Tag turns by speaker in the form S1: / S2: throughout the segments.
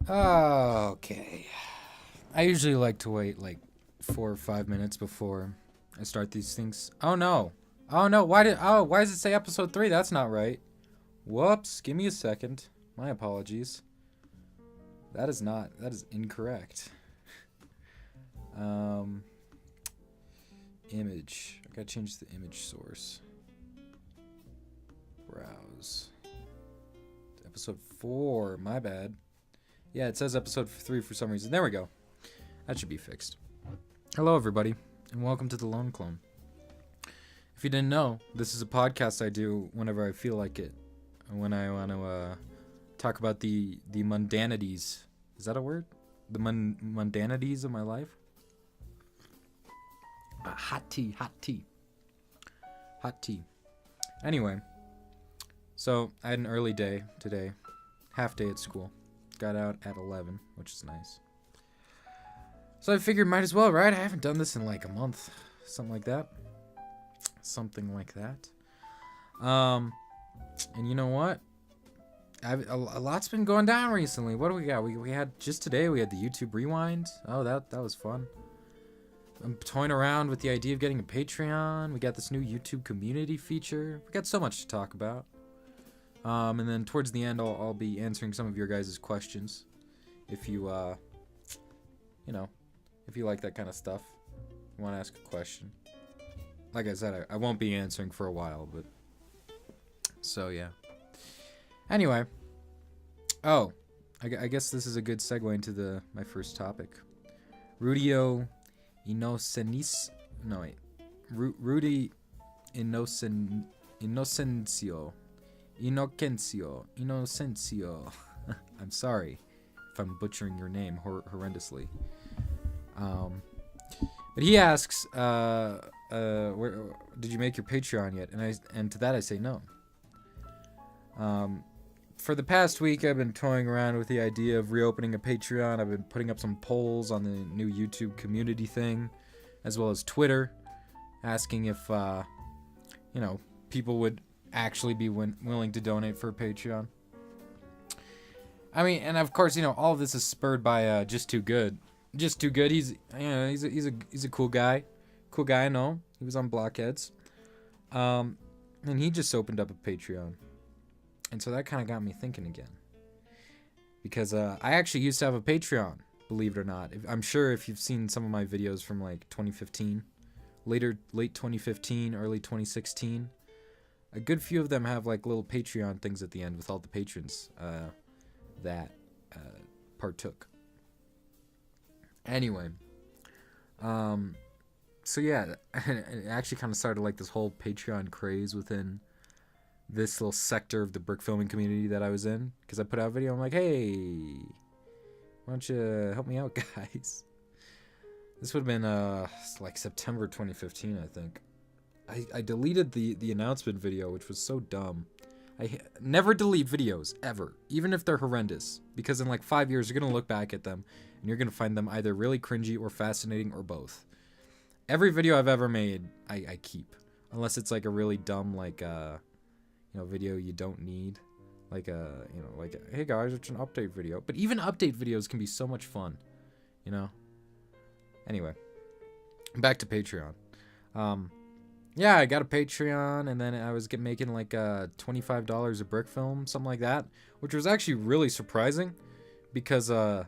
S1: Okay. I usually like to wait like 4 or 5 minutes before I start these things. Oh no. Oh no. Why does it say episode 3? That's not right. Whoops. Give me a second. My apologies. That is incorrect. Image. I gotta change the image source. Browse. Episode 4. My bad. Yeah, it says episode 3 for some reason. There we go. That should be fixed. Hello, everybody, and welcome to The Lone Clone. If you didn't know, this is a podcast I do whenever I feel like it. When I want to talk about the mundanities. Is that a word? The mundanities of my life? Hot tea. Anyway, so I had an early day today. Half day at school. Got out at 11, which is nice. So I figured might as well, right? I haven't done this in like a month. Something like that. And you know what? A lot's been going down recently. What do we got? We had, just today, we had the YouTube Rewind. Oh, that was fun. I'm toying around with the idea of getting a Patreon. We got this new YouTube community feature. We got so much to talk about. And then towards the end, I'll be answering some of your guys' questions. If you, if you like that kind of stuff, you want to ask a question. Like I said, I won't be answering for a while, but... So, yeah. Anyway. Oh, I guess this is a good segue into my first topic. Rudio Innocencio. No, wait. Rudy Innocencio. Innocencio. I'm sorry if I'm butchering your name horrendously. But he asks, where, did you make your Patreon yet? And to that I say no. For the past week, I've been toying around with the idea of reopening a Patreon. I've been putting up some polls on the new YouTube community thing, as well as Twitter, asking if, people would actually be willing to donate for a Patreon. I mean, and of course, all of this is spurred by Just Too Good. Just Too Good. He's a cool guy. Cool guy, I know. He was on Blockheads. And he just opened up a Patreon. And so that kind of got me thinking again. Because I actually used to have a Patreon, believe it or not. I'm sure if you've seen some of my videos from like 2015, late 2015, early 2016, a good few of them have like little Patreon things at the end with all the patrons that partook. Anyway, so yeah, it actually kind of started like this whole Patreon craze within this little sector of the brick filming community that I was in, because I put out a video. I'm like, hey, why don't you help me out, guys? This would have been like September 2015, I think. I deleted the announcement video, which was so dumb. I never delete videos, ever, even if they're horrendous, because in like 5 years, you're going to look back at them, and you're going to find them either really cringy or fascinating or both. Every video I've ever made, I keep, unless it's like a really dumb, like, video you don't need, like hey guys, it's an update video. But even update videos can be so much fun, Anyway, back to Patreon. Yeah, I got a Patreon, and then I was making like $25 a brick film, something like that, which was actually really surprising, because I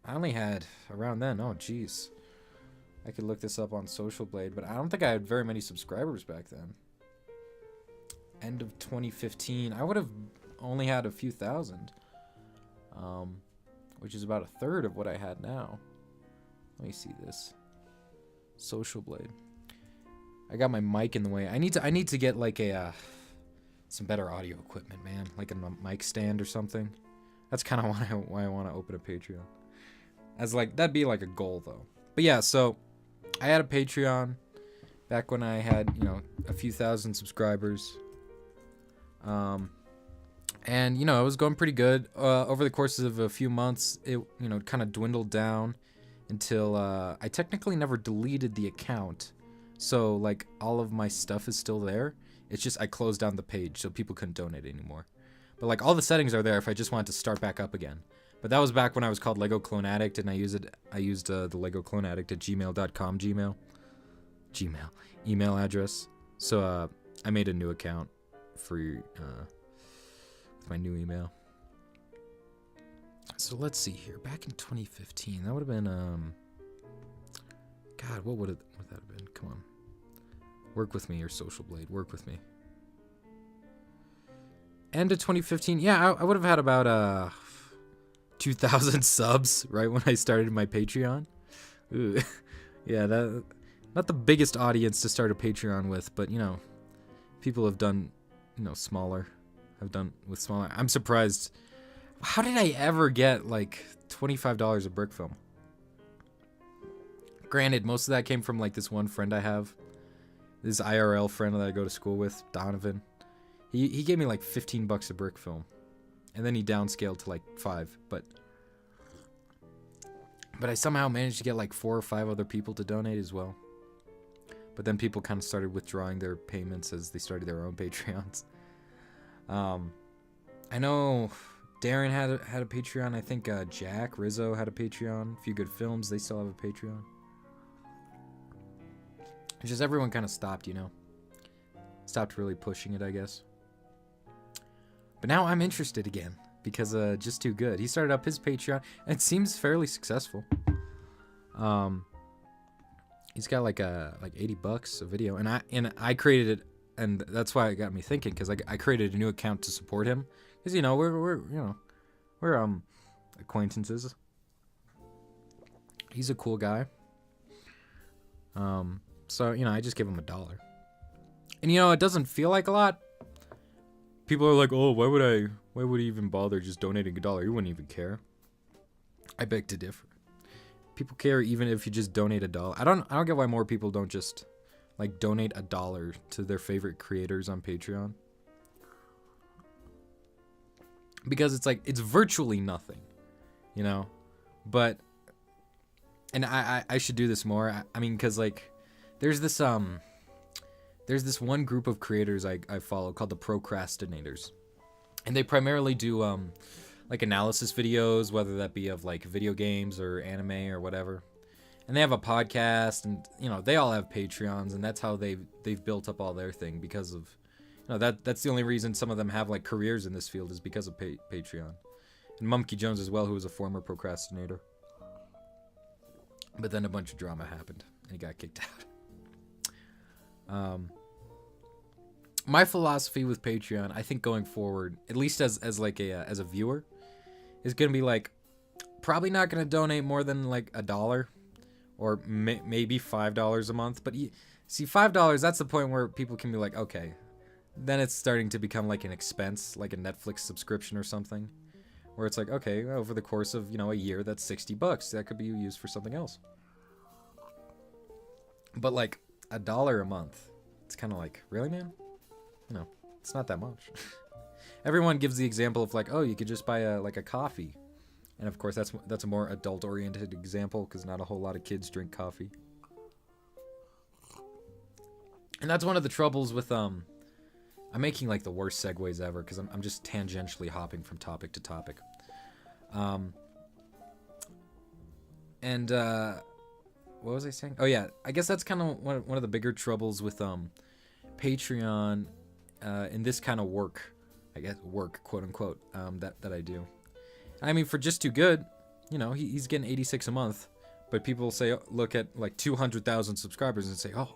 S1: only had around then. Oh, jeez, I could look this up on Social Blade, but I don't think I had very many subscribers back then. End of 2015, I would have only had a few thousand, which is about a third of what I had now. Let me see this. Social Blade. I got my mic in the way. I need to get like some better audio equipment, man. Like a mic stand or something. That's kind of why I want to open a Patreon. That'd be like a goal though. But yeah, so I had a Patreon back when I had, a few thousand subscribers. And it was going pretty good. Over the course of a few months, it kind of dwindled down until I technically never deleted the account. So like all of my stuff is still there. It's just I closed down the page so people couldn't donate anymore. But like all the settings are there if I just wanted to start back up again. But that was back when I was called Lego Clone Addict, and I used the Lego Clone Addict at gmail.com Gmail email address. So I made a new account for with my new email. So let's see here. Back in 2015, that would have been God, what would that have been? Come on. Work with me, your Social Blade. Work with me. End of 2015. Yeah, I would have had about 2,000 subs right when I started my Patreon. Ooh. Yeah, that not the biggest audience to start a Patreon with, but people have done smaller. Have done with smaller. I'm surprised. How did I ever get like $25 a brick film? Granted, most of that came from like this one friend I have. This IRL friend that I go to school with, Donovan. He gave me like $15 a brick film. And then he downscaled to like 5, but I somehow managed to get like 4 or 5 other people to donate as well. But then people kind of started withdrawing their payments as they started their own Patreons. I know Darren had a Patreon. I think Jack Rizzo had a Patreon. A Few Good Films, they still have a Patreon. It's just everyone kind of stopped, Stopped really pushing it, I guess. But now I'm interested again because Just Too Good. He started up his Patreon and it seems fairly successful. He's got like $80 a video, and I created it, and that's why it got me thinking, because I created a new account to support him, because we're acquaintances. He's a cool guy. So I just give him $1. And it doesn't feel like a lot. People are like, "Oh, why would he even bother just donating $1? He wouldn't even care." I beg to differ. People care even if you just donate $1. I don't get why more people don't just like donate $1 to their favorite creators on Patreon. Because it's like it's virtually nothing, But and I should do this more. I mean, because like there's this one group of creators I follow called the Procrastinators, and they primarily do like analysis videos, whether that be of like video games or anime or whatever. And they have a podcast, and they all have Patreons, and that's how they've built up all their thing, because of that's the only reason some of them have like careers in this field, is because of Patreon. And Mumkey Jones as well, who was a former procrastinator. But then a bunch of drama happened, and he got kicked out. My philosophy with Patreon, I think going forward, at least as a viewer, is gonna be like probably not gonna donate more than like $1 or maybe $5 a month. But see, $5, that's the point where people can be like, okay, then it's starting to become like an expense, like a Netflix subscription or something, where it's like, okay, over the course of a year, that's $60. That could be used for something else. But like $1 a month, it's kind of like, really, man? It's not that much. Everyone gives the example of like, oh, you could just buy a coffee, and of course that's a more adult-oriented example, because not a whole lot of kids drink coffee. And that's one of the troubles with I'm making like the worst segues ever, because I'm just tangentially hopping from topic to topic. And what was I saying? Oh yeah, I guess that's kind of one of the bigger troubles with Patreon in this kind of work, I guess, quote unquote, that I do. I mean, for Just Too Good, he's getting 86 a month, but people say, look at like 200,000 subscribers and say, oh,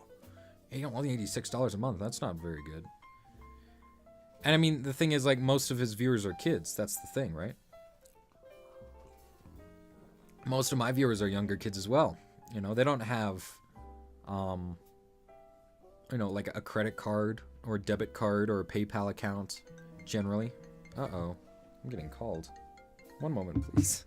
S1: only $86 a month. That's not very good. And I mean, the thing is, like, most of his viewers are kids. That's the thing, right? Most of my viewers are younger kids as well. They don't have, like a credit card or a debit card or a PayPal account, generally. Uh-oh. I'm getting called. One moment, please.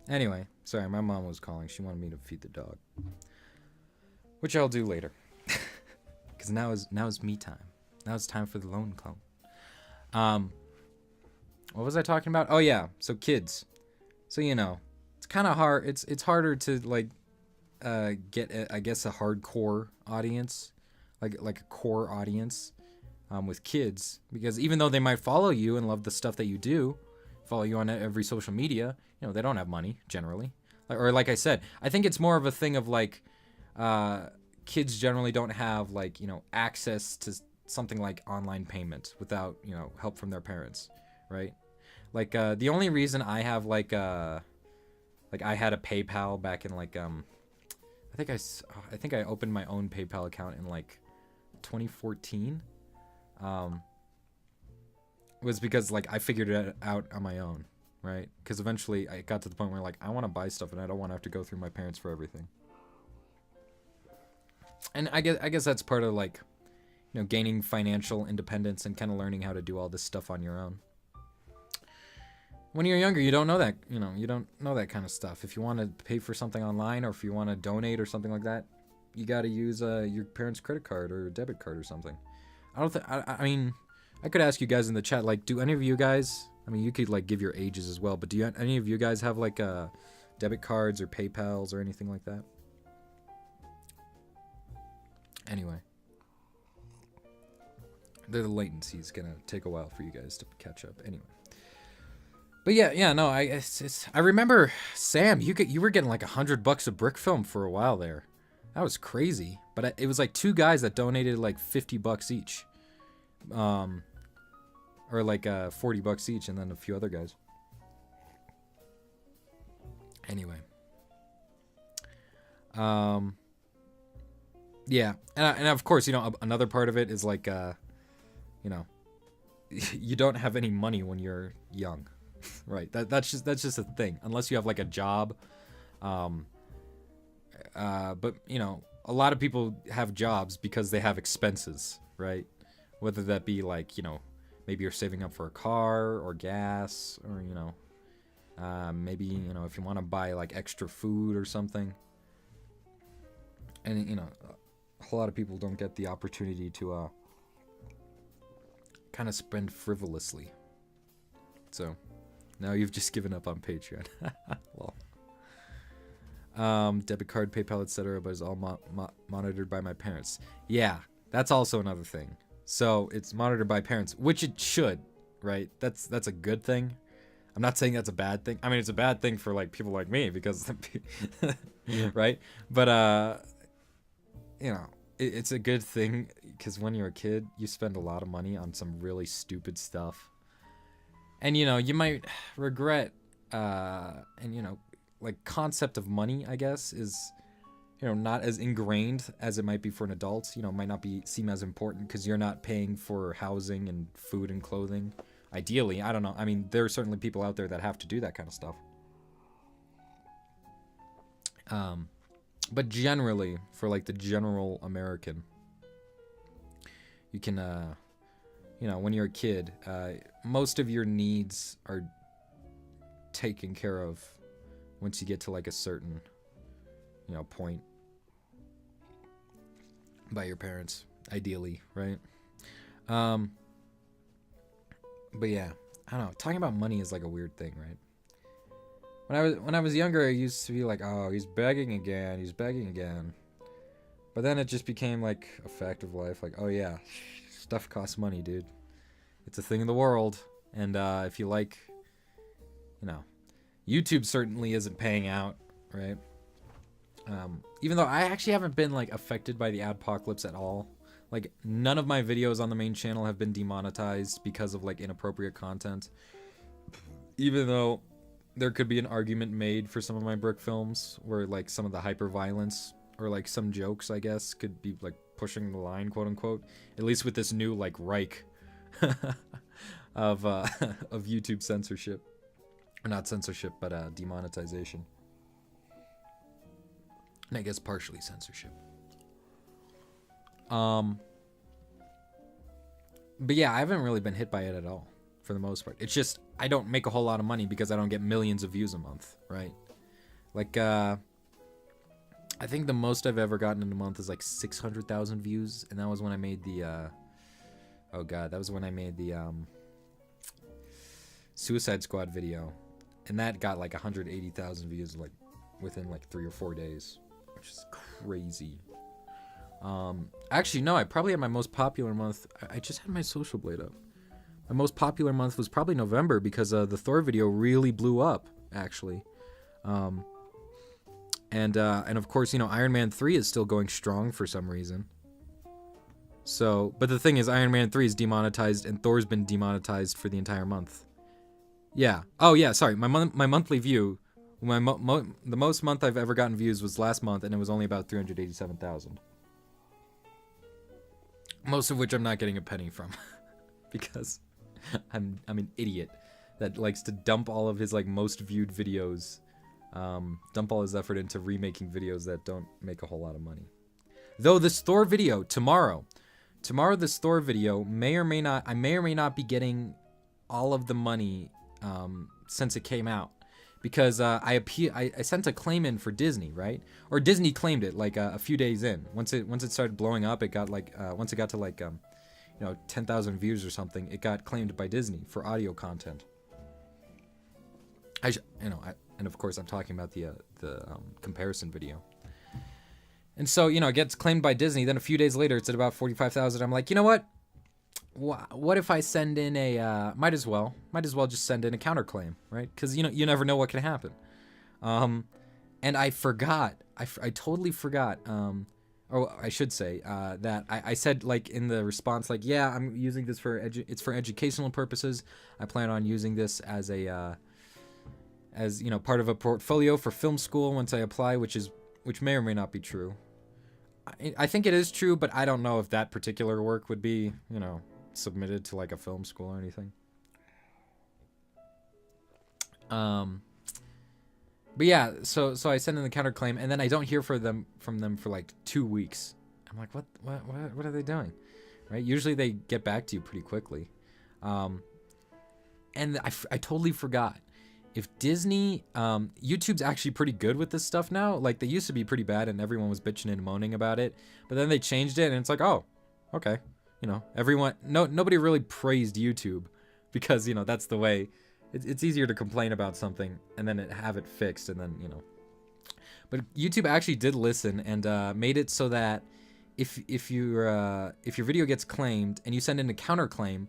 S1: Anyway, sorry, my mom was calling. She wanted me to feed the dog, which I'll do later, because now is me time. Now it's time for the lone clone. What was I talking about? Oh yeah, so kids. So it's kind of hard. It's harder to like get I guess a hardcore audience, like a core audience, with kids, because even though they might follow you and love the stuff that you do, follow you on every social media, they don't have money generally. Or like I said, I think it's more of a thing of like kids generally don't have like access to something like online payment without help from their parents, right? Like the only reason I have like I had a PayPal back in like I think I opened my own PayPal account in like 2014, was because like I figured it out on my own, right? Because eventually I got to the point where like I want to buy stuff and I don't want to have to go through my parents for everything. And I guess that's part of like gaining financial independence and kind of learning how to do all this stuff on your own. When you're younger, you don't know that, you don't know that kind of stuff. If you want to pay for something online, or if you want to donate or something like that, you got to use your parents' credit card or debit card or something. I mean, I could ask you guys in the chat, like, do any of you guys, I mean, you could, like, give your ages as well, but do any of you guys have, like, debit cards or PayPals or anything like that? Anyway. The latency is gonna take a while for you guys to catch up. Anyway. But yeah, no, I remember, Sam, you were getting like $100 of brick film for a while there. That was crazy. But it was like 2 guys that donated like $50 each. Or like $40 each, and then a few other guys. Anyway. Yeah, and of course, you know, another part of it is like, you know, you don't have any money when you're young, right? That's just a thing, unless you have like a job. But you know, a lot of people have jobs because they have expenses, right? Whether that be like, you know, maybe you're saving up for a car or gas, or you know, maybe, you know, if you want to buy like extra food or something. And you know, a lot of people don't get the opportunity to kind of spend frivolously. So now you've just given up on Patreon. Well, debit card, PayPal, etc., but it's all monitored by my parents. Yeah, that's also another thing. So it's monitored by parents, which it should, right? That's a good thing. I'm not saying that's a bad thing. I mean, it's a bad thing for like people like me because, right? But you know, it's a good thing because when you're a kid, you spend a lot of money on some really stupid stuff, and you know, you might regret. And you know, like concept of money, I guess, is, you know, not as ingrained as it might be for an adult. You know, might not seem as important because you're not paying for housing and food and clothing. Ideally, I don't know. I mean, there are certainly people out there that have to do that kind of stuff. But generally, for like the general American, you can, you know, when you're a kid, most of your needs are taken care of once you get to like a certain, you know, point by your parents, ideally, right? But yeah, I don't know. Talking about money is like a weird thing, right? When I was younger, I used to be like, oh, he's begging again. But then it just became like a fact of life. Like, oh yeah, stuff costs money, dude. It's a thing in the world. And if you like, you know, YouTube certainly isn't paying out, right? Even though I actually haven't been like affected by the adpocalypse at all. Like, none of my videos on the main channel have been demonetized because of like inappropriate content. Even though there could be an argument made for some of my brick films where like some of the hyper violence or like some jokes, I guess, could be like pushing the line, quote unquote. At least with this new like Reich of YouTube censorship. Or not censorship, but demonetization. And I guess partially censorship. But yeah, I haven't really been hit by it at all, for the most part. It's just, I don't make a whole lot of money because I don't get millions of views a month, right? Like, I think the most I've ever gotten in a month is like 600,000 views, and that was when I made the, oh god, that was when I made the, Suicide Squad video. And that got like 180,000 views, like, within like 3 or 4 days, which is crazy. Actually, no, I probably had my most popular month. I just had my Social Blade up. My most popular month was probably November because the Thor video really blew up, actually. And of course, you know, Iron Man 3 is still going strong for some reason. So, but the thing is, Iron Man 3 is demonetized and Thor's been demonetized for the entire month. Yeah. Oh, yeah, sorry. My monthly view, the most month I've ever gotten views was last month, and it was only about 387,000. Most of which I'm not getting a penny from. Because I'm an idiot that likes to dump all of his like most viewed videos, dump all his effort into remaking videos that don't make a whole lot of money. Though this Thor video tomorrow this Thor video I may or may not be getting all of the money since it came out, because I sent a claim in for Disney, right? Or Disney claimed it like a few days in. Once it started blowing up, it got like once it got to like 10,000 views or something, it got claimed by Disney for audio content. And of course I'm talking about the comparison video. And so, it gets claimed by Disney. Then a few days later, it's at about 45,000. I'm like, you know what? What if I send in a, might as well just send in a counterclaim, right? Because, you never know what can happen. And I forgot, I totally forgot, or I should say, that I said, like, in the response, like, yeah, I'm using this it's for educational purposes. I plan on using this as a, part of a portfolio for film school once I apply, which may or may not be true. I think it is true, but I don't know if that particular work would be, submitted to like a film school or anything. But yeah, so I send in the counterclaim, and then I don't hear from them for like 2 weeks. I'm like, what are they doing? Right? Usually they get back to you pretty quickly. And I totally forgot. If Disney, YouTube's actually pretty good with this stuff now. Like, they used to be pretty bad and everyone was bitching and moaning about it. But then they changed it and it's like, oh, okay. Nobody really praised YouTube because, that's the way. It's easier to complain about something and then have it fixed and then, But YouTube actually did listen and made it so that if your video gets claimed and you send in a counterclaim,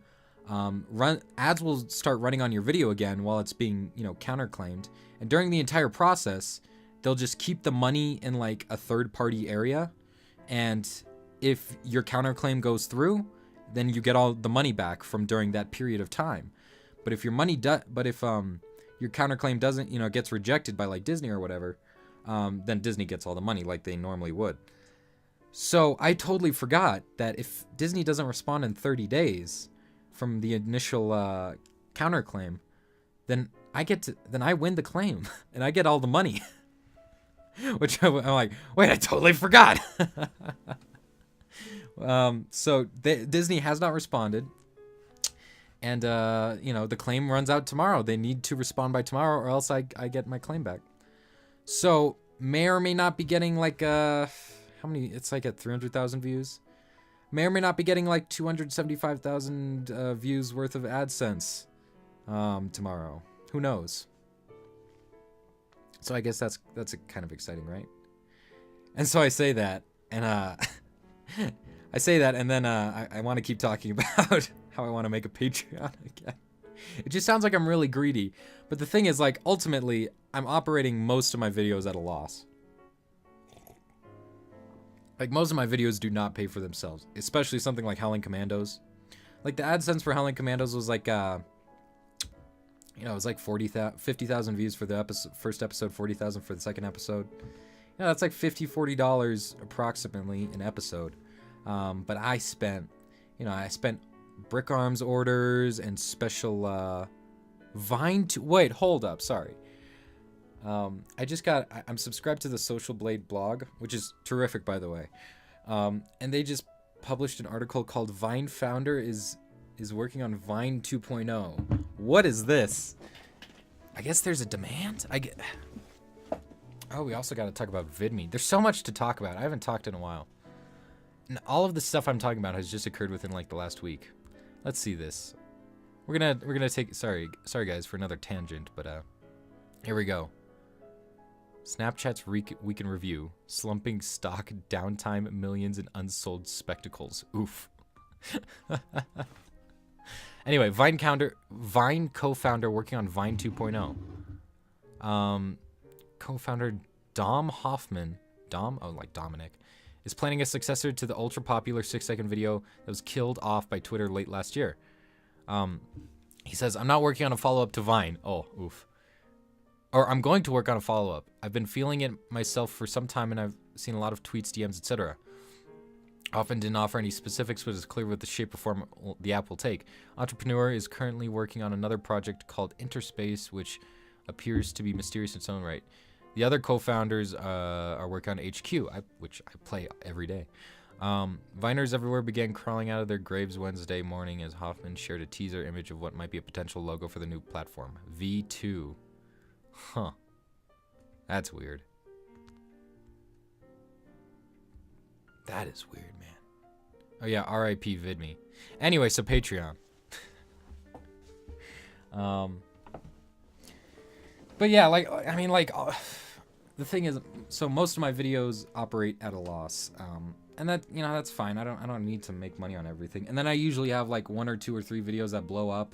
S1: ads will start running on your video again while it's being, counterclaimed. And during the entire process, they'll just keep the money in like a third-party area. And if your counterclaim goes through, then you get all the money back from during that period of time. But if your your counterclaim doesn't, gets rejected by like Disney or whatever, then Disney gets all the money like they normally would. So I totally forgot that if Disney doesn't respond in 30 days from the initial counterclaim, then I win the claim and I get all the money. Which I'm like, wait, I totally forgot. So Disney has not responded, and the claim runs out tomorrow. They need to respond by tomorrow, or else I get my claim back. So may or may not be getting like how many? It's like at 300,000 views. May or may not be getting like 275,000 views worth of AdSense tomorrow. Who knows? So I guess that's a kind of exciting, right? And so I say that, and I say that, and then I want to keep talking about how I want to make a Patreon again. It just sounds like I'm really greedy, but the thing is, like, ultimately, I'm operating most of my videos at a loss. Like, most of my videos do not pay for themselves, especially something like Howling Commandos. Like, the AdSense for Howling Commandos was like, it was like 50,000 views for the first episode, 40,000 for the second episode. That's like $40 approximately an episode. But I spent Brick Arms orders and special Vine. Wait, hold up, sorry. I'm subscribed to the Social Blade blog, which is terrific, by the way. And they just published an article called Vine Founder is working on Vine 2.0. What is this? I guess there's a demand? Oh, we also got to talk about VidMe. There's so much to talk about. I haven't talked in a while. And all of the stuff I'm talking about has just occurred within like the last week. Let's see this. We're gonna take sorry guys for another tangent, but here we go. Snapchat's week in review. Slumping stock, downtime, millions in unsold spectacles. Oof. Anyway, Vine co-founder working on Vine 2.0. Co-founder Dom Hoffman, like Dominic, is planning a successor to the ultra-popular 6-second video that was killed off by Twitter late last year. He says, I'm not working on a follow-up to Vine. Oh, oof. Or I'm going to work on a follow-up. I've been feeling it myself for some time, and I've seen a lot of tweets, DMs, etc. Often didn't offer any specifics, but it's clear what the shape or form the app will take. Entrepreneur is currently working on another project called Interspace, which appears to be mysterious in its own right. The other co-founders are working on HQ, which I play every day. Viners everywhere began crawling out of their graves Wednesday morning as Hoffman shared a teaser image of what might be a potential logo for the new platform, V2. Huh. That's weird. That is weird, man. Oh yeah, R.I.P. VidMe. Anyway, so Patreon. But yeah, like, I mean, like, the thing is, so most of my videos operate at a loss, and that, you know, that's fine. I don't need to make money on everything. And then I usually have like 1 or 2 or 3 videos that blow up,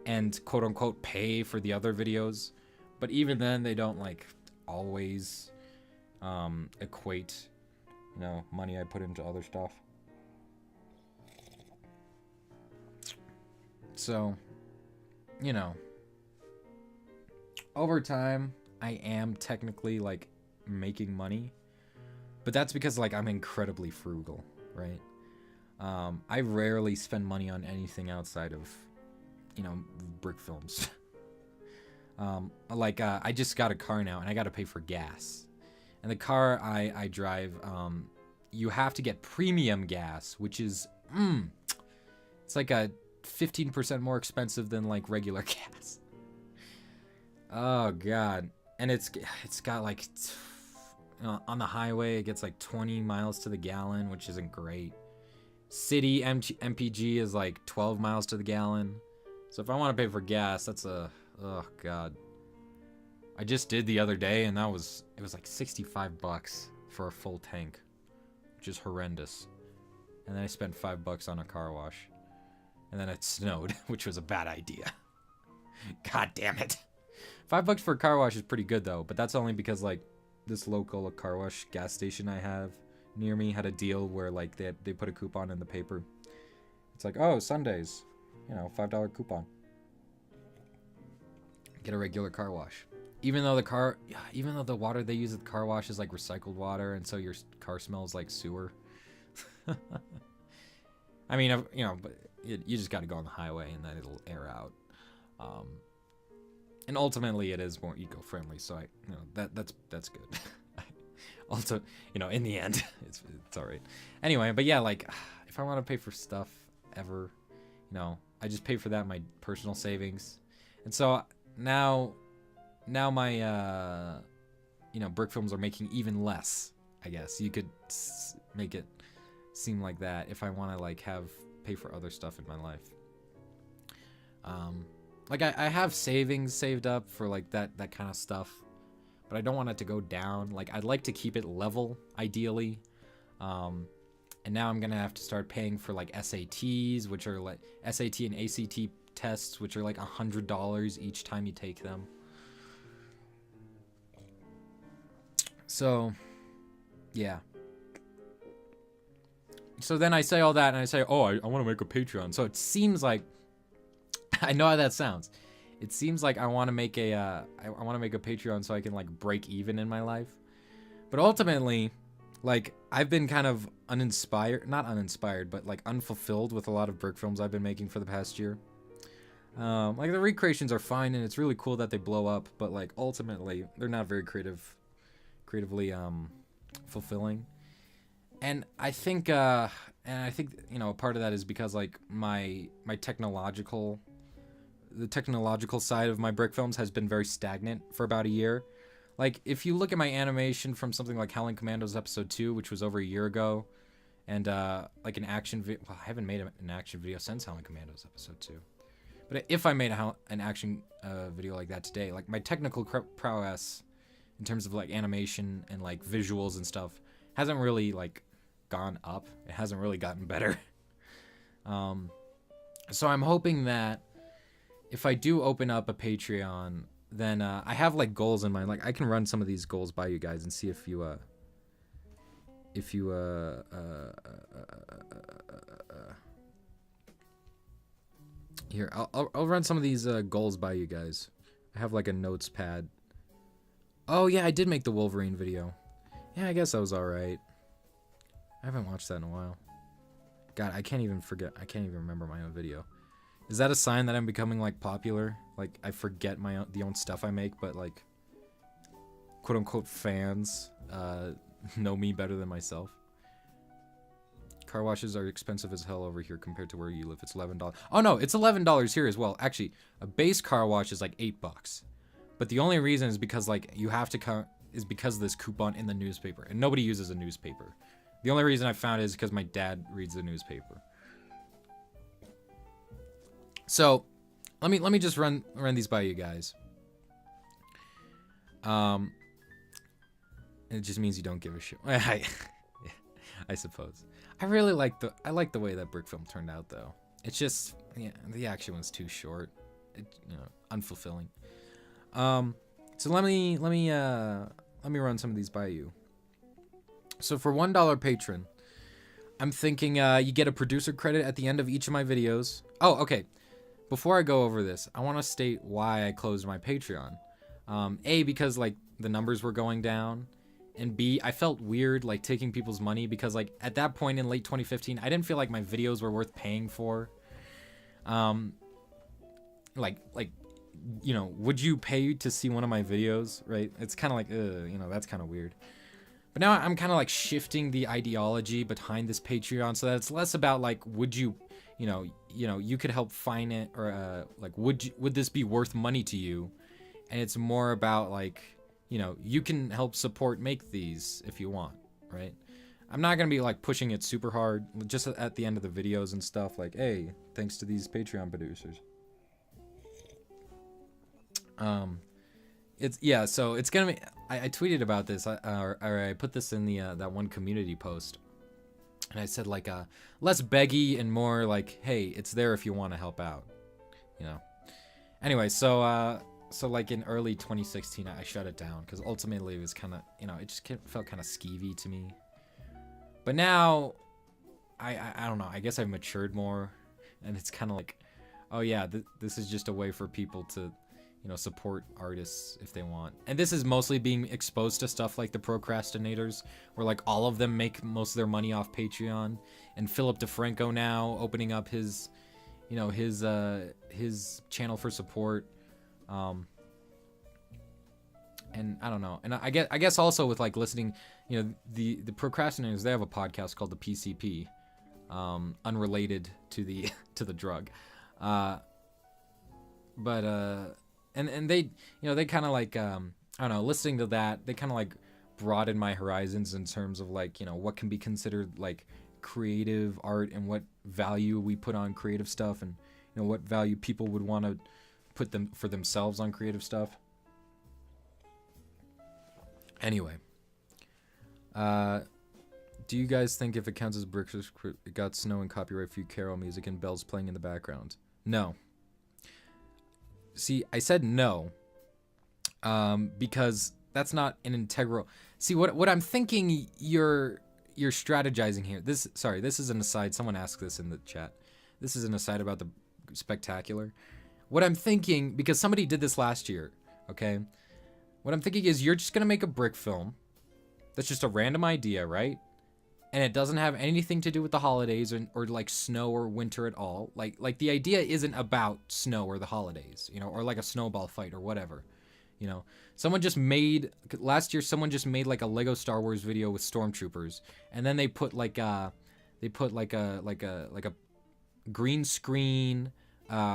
S1: and quote unquote pay for the other videos. But even then, they don't like always equate, you know, money I put into other stuff. So, you know, over time, I am technically like making money, but that's because like I'm incredibly frugal, right? I rarely spend money on anything outside of, you know, brick films. I just got a car now and I got to pay for gas, and the car I drive, you have to get premium gas, which is it's like a 15% more expensive than like regular gas. Oh god. And it's got like, on the highway it gets like 20 miles to the gallon, which isn't great. City MPG is like 12 miles to the gallon. So if I want to pay for gas, that's oh god. I just did the other day, and it was like $65 for a full tank, which is horrendous. And then I spent $5 on a car wash. And then it snowed, which was a bad idea. God damn it. $5 for a car wash is pretty good though, but that's only because like this local car wash gas station I have near me had a deal where like they put a coupon in the paper. It's like, oh, Sundays, you know, $5 coupon. Get a regular car wash. Even though the water they use at the car wash is like recycled water, and so your car smells like sewer. I mean, you know, but you just got to go on the highway and then it'll air out. And ultimately it is more eco-friendly, so you know, that's good. Also, you know, in the end, it's all right. Anyway, but yeah, like, if I want to pay for stuff ever, you know, I just pay for that in my personal savings. And so now my you know, brick films are making even less, I guess. You could make it seem like that if I want to like pay for other stuff in my life. Like I have savings saved up for like that kind of stuff, but I don't want it to go down. Like I'd like to keep it level ideally. And now I'm gonna have to start paying for like SATs, which are like SAT and ACT tests, which are like $100 each time you take them. So yeah. So then I say all that and I say, oh, I want to make a Patreon. So it seems like, I know how that sounds. It seems like I want to make a Patreon so I can like break even in my life. But ultimately, like, I've been kind of not uninspired, but like unfulfilled with a lot of brick films I've been making for the past year. Like the recreations are fine and it's really cool that they blow up, but like ultimately they're not very creatively fulfilling. And I think you know, part of that is because like the technological side of my brick films has been very stagnant for about a year. Like if you look at my animation from something like Howling Commandos episode 2, which was over a year ago, and like an action video, well, I haven't made an action video since Howling Commandos episode 2. But if I made an action video like that today, like my technical prowess in terms of like animation and like visuals and stuff hasn't really like gone up. It hasn't really gotten better. So I'm hoping that if I do open up a Patreon, then I have like goals in mind. Like I can run some of these goals by you guys and see if you here, I'll run some of these goals by you guys. I have like a notes pad. Oh yeah, I did make the Wolverine video. Yeah, I guess that was alright. I haven't watched that in a while. God, I can't even remember my own video. Is that a sign that I'm becoming like popular? Like I forget the own stuff I make, but like quote unquote fans know me better than myself. Car washes are expensive as hell over here compared to where you live. It's $11. Oh no, it's $11 here as well. Actually, a base car wash is like $8. But the only reason is because like you have to is because of this coupon in the newspaper, and nobody uses a newspaper. The only reason I found it is because my dad reads the newspaper. So, let me just run these by you guys. It just means you don't give a shit. I suppose. I like the way that Brick Film turned out, though. It's just, yeah, the action was too short. Unfulfilling. So let me run some of these by you. So for $1 patron, I'm thinking you get a producer credit at the end of each of my videos. Oh, okay. Before I go over this, I want to state why I closed my Patreon. A, because like the numbers were going down, and B, I felt weird like taking people's money because like at that point in late 2015, I didn't feel like my videos were worth paying for. Like would you pay to see one of my videos, right? It's kind of like that's kind of weird. But now I'm kind of like shifting the ideology behind this Patreon so that it's less about like would you you could help finance or like would this be worth money to you, and it's more about like you can help support make these if you want, right? I'm not gonna be like pushing it super hard, just at the end of the videos and stuff like, hey, thanks to these Patreon producers. So it's gonna be, I tweeted about this, or I put this in the that one community post, and I said like less beggy and more like, hey, it's there if you want to help out, Anyway, so like in early 2016, I shut it down because ultimately it was kind of, it just felt kind of skeevy to me. But now, I don't know. I guess I've matured more, and it's kind of like, oh yeah, this is just a way for people to, support artists if they want. And this is mostly being exposed to stuff like the Procrastinators, where like all of them make most of their money off Patreon, and Philip DeFranco now opening up his, his channel for support. And I don't know. And I guess also with like listening, the Procrastinators, they have a podcast called the PCP, unrelated to the to the drug, and they they kind of like I don't know, listening to that, they kind of like broaden my horizons in terms of like what can be considered like creative art and what value we put on creative stuff, and what value people would want to put them for themselves on creative stuff. Anyway, do you guys think if it counts as bricks, it got snow and copyright free carol music and bells playing in the background? No. See, I said no, because that's not an integral. See, what I'm thinking you're strategizing here. This is an aside. Someone asked this in the chat. This is an aside about the spectacular. What I'm thinking, because somebody did this last year, okay? What I'm thinking is you're just going to make a brick film. That's just a random idea, right? And it doesn't have anything to do with the holidays or like snow or winter at all. Like the idea isn't about snow or the holidays, or like a snowball fight or whatever. Someone just made like a Lego Star Wars video with stormtroopers, and then they put like a green screen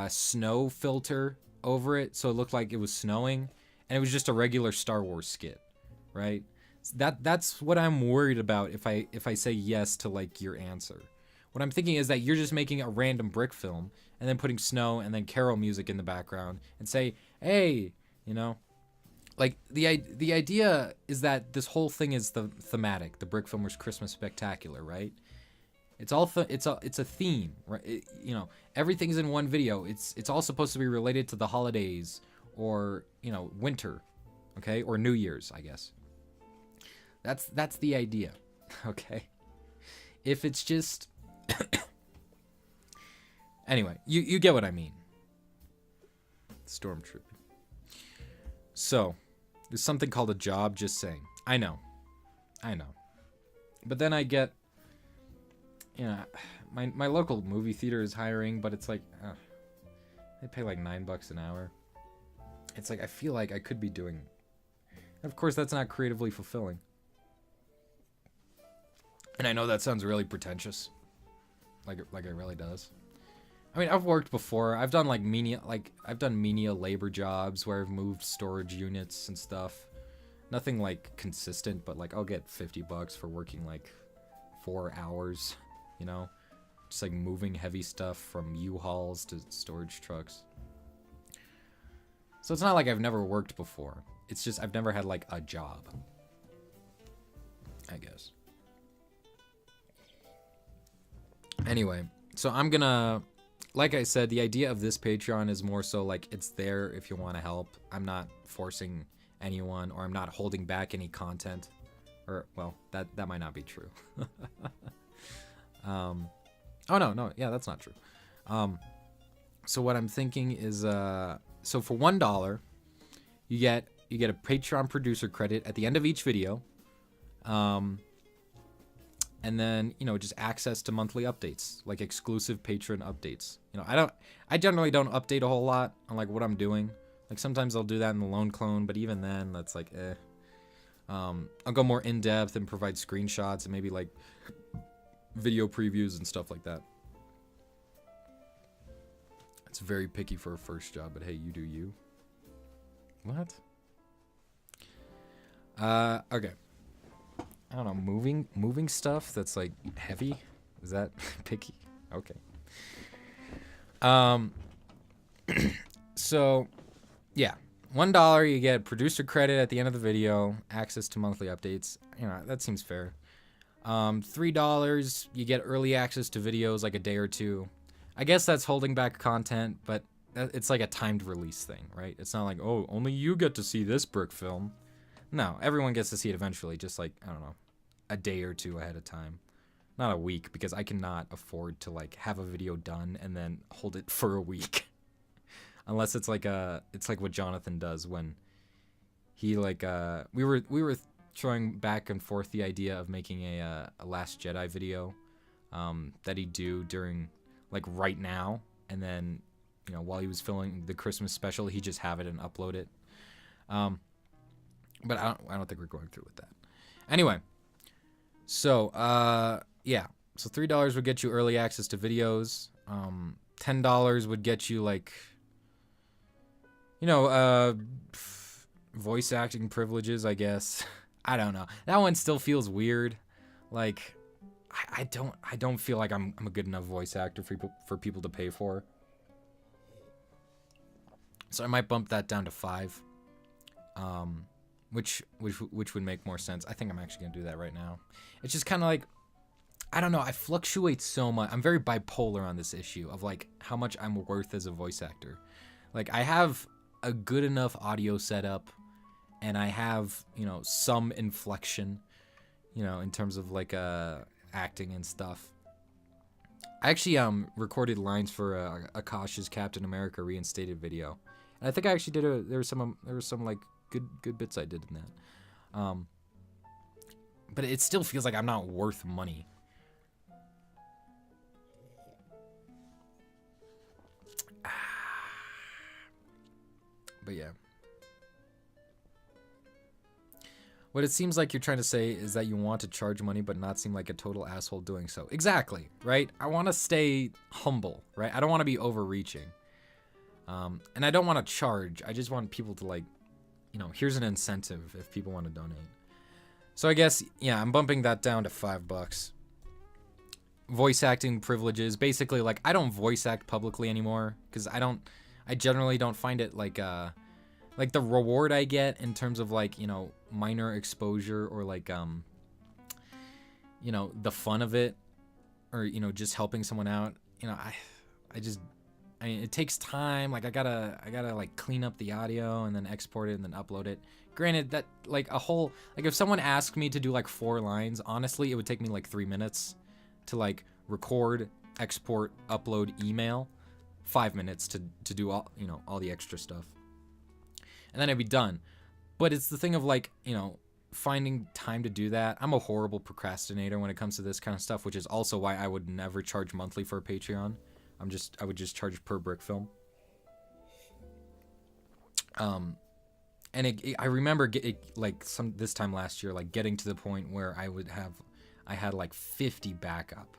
S1: snow filter over it, so it looked like it was snowing, and it was just a regular Star Wars skit, right? That's what I'm worried about if I say yes to like your answer. What I'm thinking is that you're just making a random brick film and then putting snow and then carol music in the background and say, hey, like the idea is that this whole thing is the thematic. The Brick Filmers Christmas Spectacular, right? It's a theme, right? Everything's in one video. It's all supposed to be related to the holidays or winter, okay, or New Year's, I guess. That's the idea, okay? If it's just anyway, you get what I mean. Stormtrooper. So, there's something called a job, just saying. I know. But then I get, my local movie theater is hiring, but it's like, they pay like $9 an hour. It's like, I feel like I could be doing, of course, that's not creatively fulfilling. And I know that sounds really pretentious. Like it really does. I mean, I've worked before. I've done I've done menial labor jobs where I've moved storage units and stuff. Nothing like consistent, but like I'll get $50 for working like 4 hours, you know, just like moving heavy stuff from U-Hauls to storage trucks. So it's not like I've never worked before. It's just I've never had like a job, I guess. Anyway, so I'm gonna, like I said, the idea of this Patreon is more so like it's there if you want to help. I'm not forcing anyone, or I'm not holding back any content. Or, well, that might not be true. Oh, no, yeah, that's not true. So what I'm thinking is, so for $1, you get a Patreon producer credit at the end of each video. And then, you know, just access to monthly updates, like exclusive patron updates. You know, I generally don't update a whole lot on like what I'm doing. Like sometimes I'll do that in the Lone Clone, but even then that's like, eh. I'll go more in depth and provide screenshots and maybe like video previews and stuff like that. It's very picky for a first job, but hey, you do you. What? Okay. I don't know, moving stuff that's like heavy? Is that picky? Okay. So yeah, $1 you get producer credit at the end of the video, access to monthly updates. You know, that seems fair. $3 you get early access to videos like a day or two. I guess that's holding back content, but it's like a timed release thing, right? It's not like, oh, only you get to see this brick film. No, everyone gets to see it eventually, just like, I don't know, a day or two ahead of time. Not a week, because I cannot afford to like have a video done and then hold it for a week. Unless it's like what Jonathan does when he like we were throwing back and forth the idea of making a Last Jedi video that he'd do during like right now, and then, you know, while he was filming the Christmas special, he'd just have it and upload it. But I don't think we're going through with that. Anyway, so yeah, so $3 would get you early access to videos. $10 would get you like, you know, voice acting privileges, I guess. I don't know. That one still feels weird. Like, I don't feel like I'm a good enough voice actor for people to pay for. So I might bump that down to $5. Which would make more sense. I think I'm actually gonna do that right now. It's just kind of like, I don't know, I fluctuate so much. I'm very bipolar on this issue of like how much I'm worth as a voice actor. Like, I have a good enough audio setup, and I have, you know, some inflection, you know, in terms of like acting and stuff. I actually recorded lines for Akash's Captain America Reinstated video, and I think I actually did there was some like good bits I did in that. But it still feels like I'm not worth money. But yeah. What it seems like you're trying to say is that you want to charge money but not seem like a total asshole doing so. Exactly, right? I want to stay humble, right? I don't want to be overreaching. And I don't want to charge. I just want people to like, you know, here's an incentive if people want to donate. So I guess, yeah, I'm bumping that down to $5. Voice acting privileges. Basically, like, I don't voice act publicly anymore because I generally don't find it like the reward I get in terms of like, you know, minor exposure or like, you know, the fun of it, or, you know, just helping someone out. You know, I mean, it takes time. Like, I gotta like clean up the audio and then export it and then upload it. Granted, that like if someone asked me to do like 4 lines, honestly, it would take me like 3 minutes to like record, export, upload, email. 5 minutes to do all, you know, all the extra stuff, and then I'd be done. But it's the thing of like, you know, finding time to do that. I'm a horrible procrastinator when it comes to this kind of stuff, which is also why I would never charge monthly for a Patreon. I would just charge per brick film. And I remember this time last year, like getting to the point where I had like 50 backup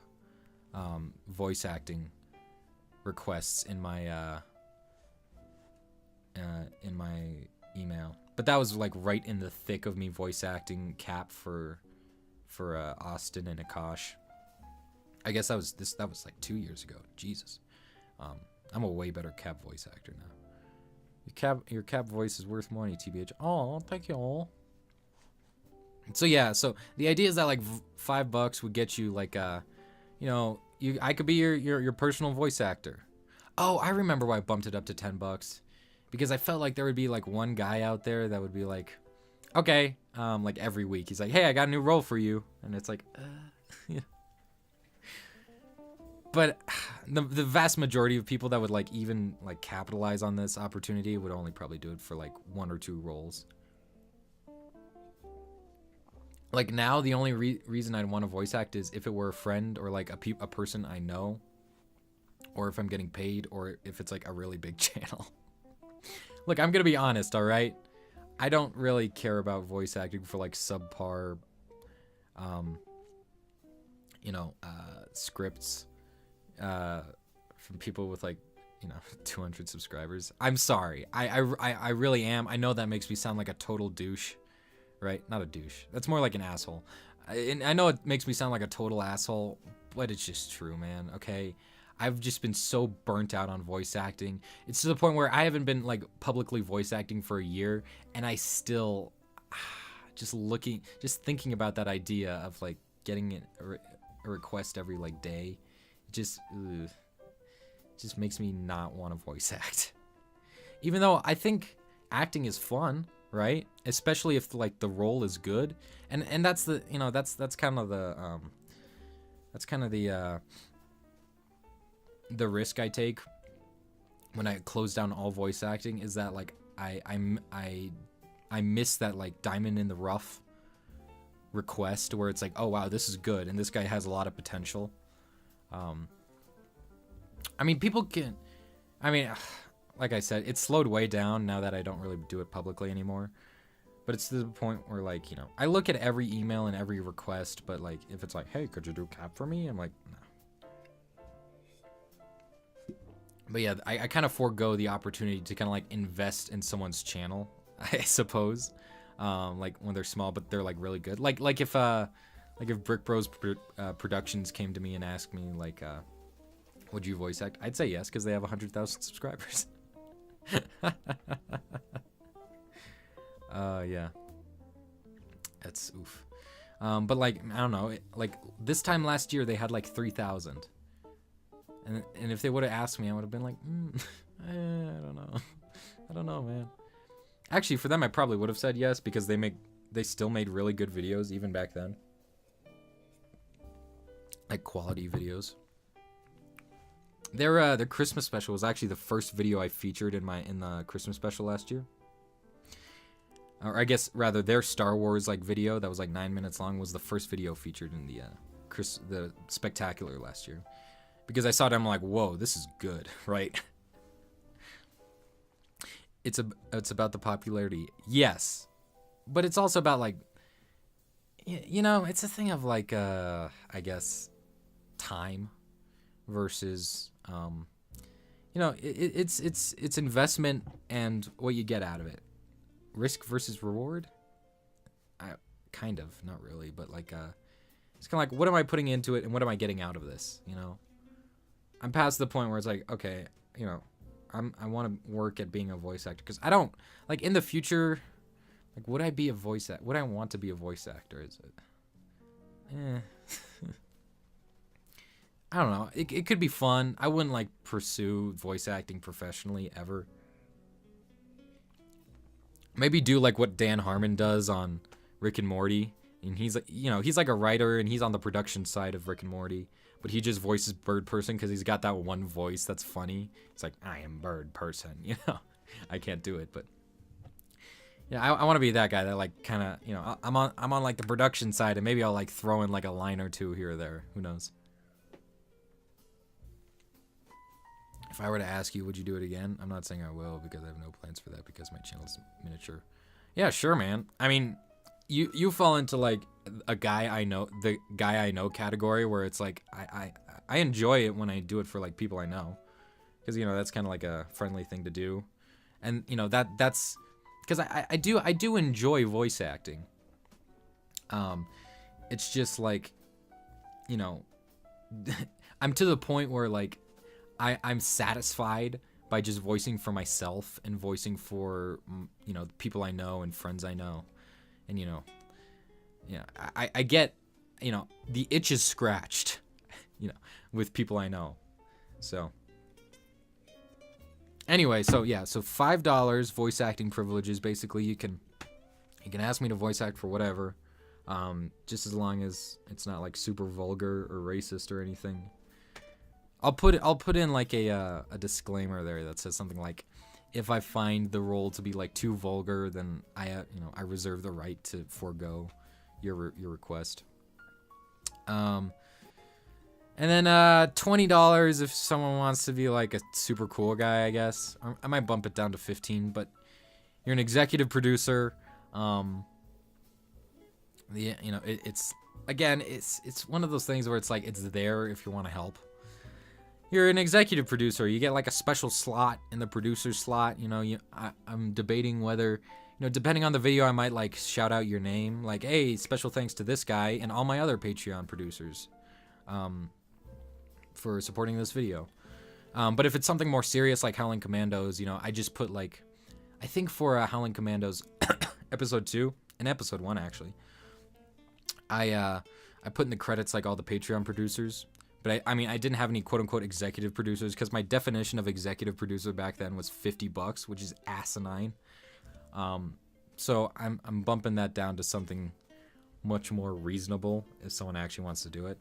S1: voice acting requests in my email. But that was like right in the thick of me voice acting cap for for Austin and Akash. I guess that was like 2 years ago. Jesus. I'm a way better Cap voice actor now. Your Cap voice is worth money, TBH. Oh, thank you all. So yeah, so the idea is that like $5 would get you like you know, I could be your personal voice actor. Oh, I remember why I bumped it up to $10. Because I felt like there would be like one guy out there that would be like, okay, like every week he's like, hey, I got a new role for you, and it's like, yeah. But the vast majority of people that would like even like capitalize on this opportunity would only probably do it for like 1 or 2 roles. Like now, the only reason I'd want to voice act is if it were a friend or like a person I know, or if I'm getting paid, or if it's like a really big channel. Look, I'm gonna be honest, all right? I don't really care about voice acting for like subpar, you know, scripts from people with like, you know, 200 subscribers. I'm sorry. I really am. I know that makes me sound like a total douche, right? Not a douche. That's more like an asshole. And I know it makes me sound like a total asshole, but it's just true, man. Okay. I've just been so burnt out on voice acting. It's to the point where I haven't been like publicly voice acting for a year, and I still just thinking about that idea of like getting a request every like day, just makes me not want to voice act. Even though I think acting is fun, right? Especially if like the role is good, and that's the, you know, that's kind of the risk I take when I close down all voice acting, is that like I miss that like diamond in the rough request where it's like, oh wow, this is good and this guy has a lot of potential. I mean, people can, I mean, like I said, it's slowed way down now that I don't really do it publicly anymore. But it's to the point where, like, you know, I look at every email and every request, but like if it's like, hey, could you do Cap for me? I'm like, no. But yeah, I kind of forego the opportunity to kind of like invest in someone's channel, I suppose. Like when they're small, but they're like really good. Like if Brick Bros Productions came to me and asked me like, would you voice act? I'd say yes, because they have 100,000 subscribers. Yeah. That's oof. But like, I don't know, like this time last year they had like 3,000. And if they would have asked me, I would have been like, I don't know, man. Actually, for them, I probably would have said yes, because they still made really good videos even back then, like quality videos. Their Christmas special was actually the first video I featured in the Christmas special last year. Or I guess rather, their Star Wars like video that was like 9 minutes long was the first video featured in the Spectacular last year. Because I saw it, I'm like, whoa, this is good, right? It's about the popularity, yes, but it's also about like, you know, it's a thing of like, I guess, time versus, you know, it's investment and what you get out of it. Risk versus reward. Kind of, not really, but like, it's kind of like, what am I putting into it and what am I getting out of this? You know. I'm past the point where it's like, okay, you know, I want to work at being a voice actor, because I don't, like, in the future, like, would I be a voice actor? Would I want to be a voice actor? Is it? I don't know. It could be fun. I wouldn't, like, pursue voice acting professionally ever. Maybe do, like, what Dan Harmon does on Rick and Morty. And he's, like, you know, he's like a writer and he's on the production side of Rick and Morty. But he just voices Bird Person because he's got that one voice that's funny. It's like, I am Bird Person, you know. I can't do it, but yeah, I want to be that guy that like kind of, you know, I'm on like the production side, and maybe I'll like throw in like a line or two here or there. Who knows? If I were to ask you, would you do it again? I'm not saying I will, because I have no plans for that, because my channel's miniature. Yeah, sure, man. I mean, you fall into like a guy I know, the guy I know category, where it's like I enjoy it when I do it for like people I know, because you know that's kind of like a friendly thing to do, and you know that's because I do enjoy voice acting. it's just like, you know, I'm to the point where like I'm satisfied by just voicing for myself and voicing for, you know, people I know and friends I know. And, you know, yeah, I get, you know, the itch is scratched, you know, with people I know. So anyway, so yeah, so $5 voice acting privileges. Basically, you can ask me to voice act for whatever, just as long as it's not like super vulgar or racist or anything. I'll put in like a disclaimer there that says something like, if I find the role to be like too vulgar, then I reserve the right to forego your request. And then $20 if someone wants to be like a super cool guy, I guess. I might bump it down to 15, but you're an executive producer. It's one of those things where it's like it's there if you want to help. You're an executive producer. You get like a special slot in the producer slot. You know, I'm debating whether, you know, depending on the video, I might like shout out your name, like, hey, special thanks to this guy and all my other Patreon producers, for supporting this video. But if it's something more serious like Howling Commandos, you know, I just put like, I think for Howling Commandos episode 2 and episode 1 actually, I put in the credits like all the Patreon producers. But I mean, I didn't have any quote-unquote executive producers because my definition of executive producer back then was $50, which is asinine. So I'm bumping that down to something much more reasonable if someone actually wants to do it.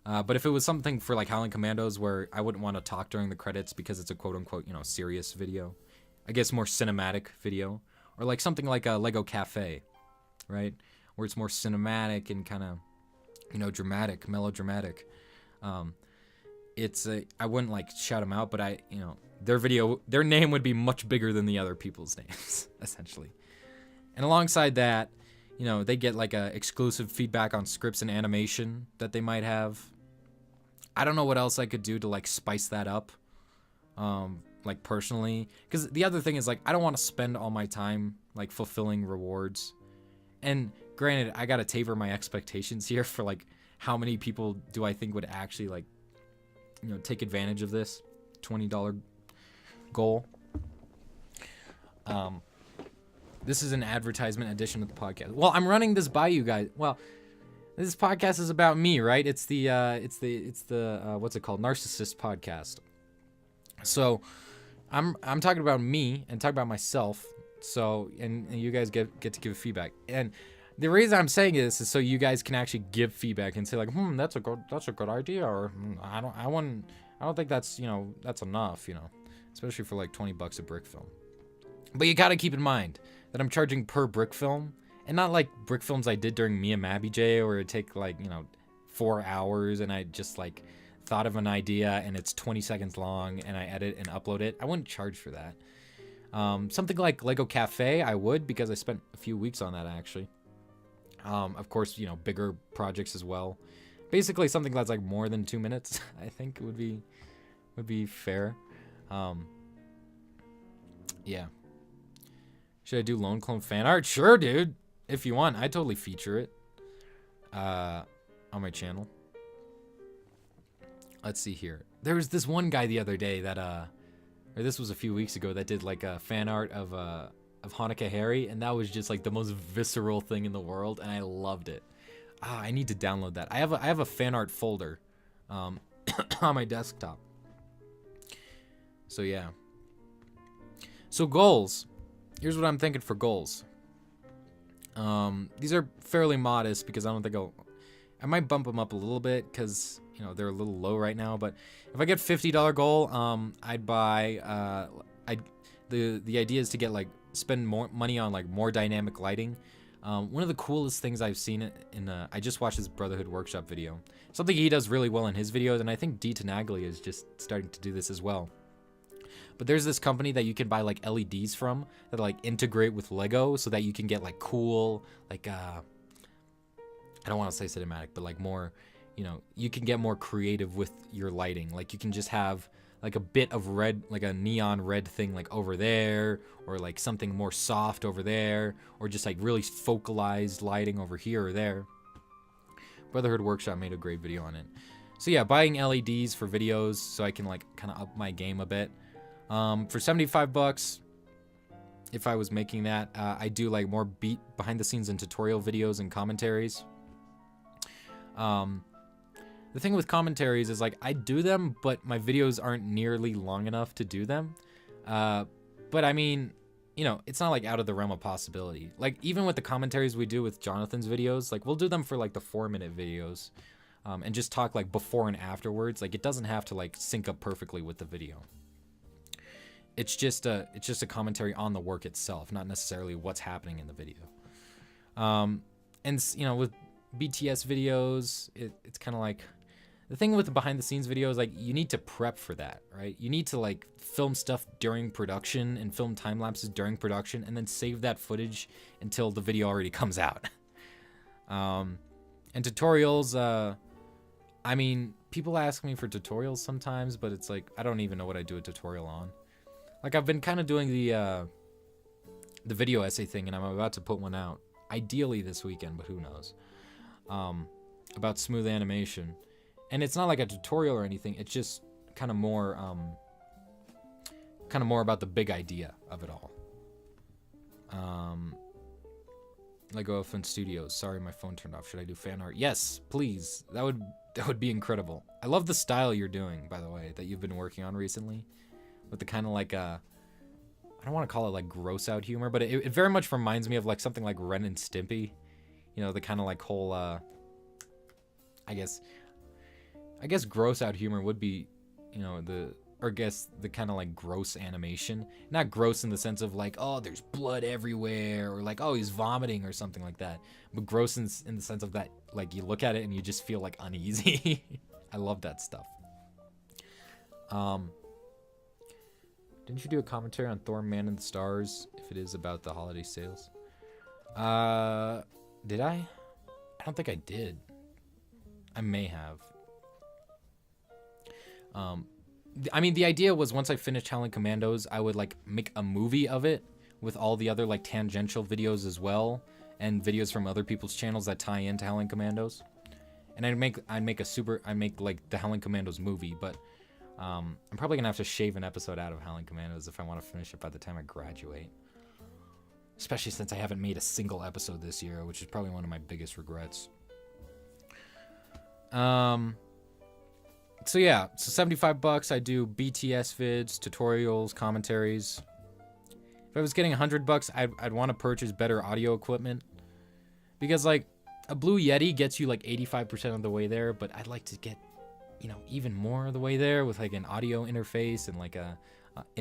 S1: But if it was something for like Howling Commandos where I wouldn't want to talk during the credits because it's a quote-unquote, you know, serious video, I guess more cinematic video, or like something like a Lego Cafe, right? Where it's more cinematic and kind of, you know, dramatic, melodramatic. I wouldn't like shout them out, but their name would be much bigger than the other people's names, essentially. And alongside that, you know, they get like a exclusive feedback on scripts and animation that they might have. I don't know what else I could do to like spice that up, like personally, because the other thing is like I don't want to spend all my time like fulfilling rewards. And granted, I gotta taper my expectations here for like how many people do I think would actually like, you know, take advantage of this $20 goal. This is an advertisement edition of the podcast. Well, I'm running this by you guys. Well, this podcast is about me, right? It's the what's it called? Narcissist podcast. So I'm talking about me and talking about myself. So and you guys get to give feedback. And the reason I'm saying this is so you guys can actually give feedback and say like, that's a good idea, or I don't think that's, you know, that's enough, you know, especially for like $20 a brick film. But you gotta keep in mind that I'm charging per brick film, and not like brick films I did during Me and Mabby J, where it take like, you know, 4 hours and I just like thought of an idea and it's 20 seconds long and I edit and upload it. I wouldn't charge for that. Something like Lego Cafe, I would, because I spent a few weeks on that actually. Of course, you know, bigger projects as well. Basically, something that's like more than 2 minutes, I think would be fair. Yeah. Should I do Lone Clone fan art? Sure, dude. If you want, I totally feature it on my channel. Let's see here. There was this one guy the other day that or this was a few weeks ago, that did like a fan art of Hanukkah Harry, and that was just like the most visceral thing in the world, and I loved it. I need to download that. I have a fan art folder on my desktop. So yeah. So goals. Here's what I'm thinking for goals. These are fairly modest because I don't think I might bump them up a little bit because, you know, they're a little low right now. But if I get $50 goal, I'd buy. The idea is to get like spend more money on like more dynamic lighting. One of the coolest things I've seen I just watched his Brotherhood Workshop video. Something he does really well in his videos, and I think D. Tenaglia is just starting to do this as well. But there's this company that you can buy like LEDs from that like integrate with Lego so that you can get like cool, like I don't want to say cinematic, but like more, you know, you can get more creative with your lighting. Like you can just have like a bit of red, like a neon red thing like over there, or like something more soft over there, or just like really focalized lighting over here or there. Brotherhood Workshop made a great video on it. So yeah, buying LEDs for videos so I can like kind of up my game a bit. For 75 bucks, if I was making that, I do like more behind the scenes and tutorial videos and commentaries. The thing with commentaries is like I do them, but my videos aren't nearly long enough to do them. But I mean, you know, it's not like out of the realm of possibility. Like even with the commentaries we do with Jonathan's videos, like we'll do them for like the 4-minute videos, and just talk like before and afterwards. Like it doesn't have to like sync up perfectly with the video. It's just a commentary on the work itself, not necessarily what's happening in the video. And you know, with BTS videos, it's kind of like the thing with the behind the scenes videos, like you need to prep for that, right? You need to like film stuff during production and film time lapses during production and then save that footage until the video already comes out. And tutorials, I mean, people ask me for tutorials sometimes, but it's like I don't even know what I do a tutorial on. Like I've been kind of doing the video essay thing, and I'm about to put one out, ideally this weekend, but who knows? About smooth animation, and it's not like a tutorial or anything. It's just kind of more about the big idea of it all. Lego Elephant Studios. Sorry, my phone turned off. Should I do fan art? Yes, please. That would be incredible. I love the style you're doing, by the way, that you've been working on recently, with the kind of like I don't want to call it like gross out humor, but it very much reminds me of like something like Ren and Stimpy. You know, the kind of like whole I guess gross out humor would be, you know, the kind of like gross animation. Not gross in the sense of like, oh, there's blood everywhere, or like, oh, he's vomiting or something like that. But gross in the sense of that, like you look at it and you just feel like uneasy. I love that stuff. Didn't you do a commentary on Thor: Man in the Stars if it is about the holiday sales? Did I? I don't think I did. I may have. I mean, the idea was once I finished Howling Commandos, I would like make a movie of it with all the other like tangential videos as well, and videos from other people's channels that tie into Howling Commandos. And I'd make like the Howling Commandos movie, but I'm probably gonna have to shave an episode out of Howling Commandos if I want to finish it by the time I graduate. Especially since I haven't made a single episode this year, which is probably one of my biggest regrets. So yeah, so 75 bucks, I do BTS vids, tutorials, commentaries. If I was getting 100 bucks, I'd want to purchase better audio equipment, because like a Blue Yeti gets you like 85% of the way there, but I'd like to get, you know, even more of the way there with like an audio interface and like an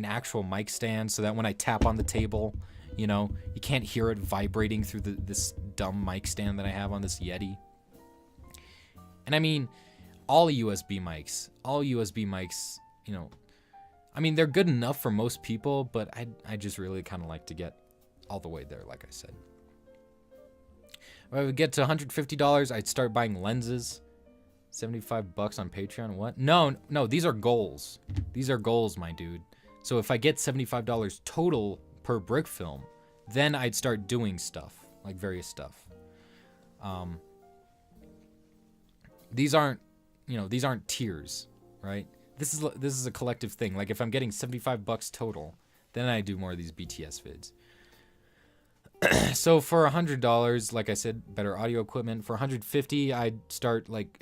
S1: actual mic stand, so that when I tap on the table, you know, you can't hear it vibrating through this dumb mic stand that I have on this Yeti. And I mean, all USB mics, you know, I mean, they're good enough for most people, but I just really kind of like to get all the way there, like I said. If I would get to $150, I'd start buying lenses. 75 bucks on Patreon, what? No, these are goals. These are goals, my dude. So if I get $75 total per brick film, then I'd start doing stuff, like various stuff. These aren't tiers, right? This is a collective thing. Like if I'm getting 75 bucks total, then I do more of these BTS vids. So for $100, like I said, better audio equipment. For $150, I'd start like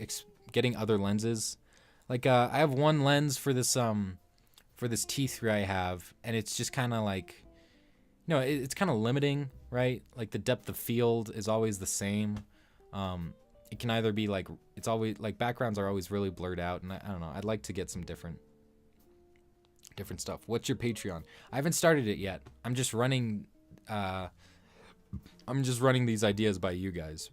S1: getting other lenses. Like I have one lens for this T3 I have, and it's just kind of like, you know, it's kind of limiting, right? Like the depth of field is always the same. It can either be like, it's always like backgrounds are always really blurred out, and I don't know, I'd like to get some different stuff. What's your Patreon? I haven't started it yet. I'm just running these ideas by you guys.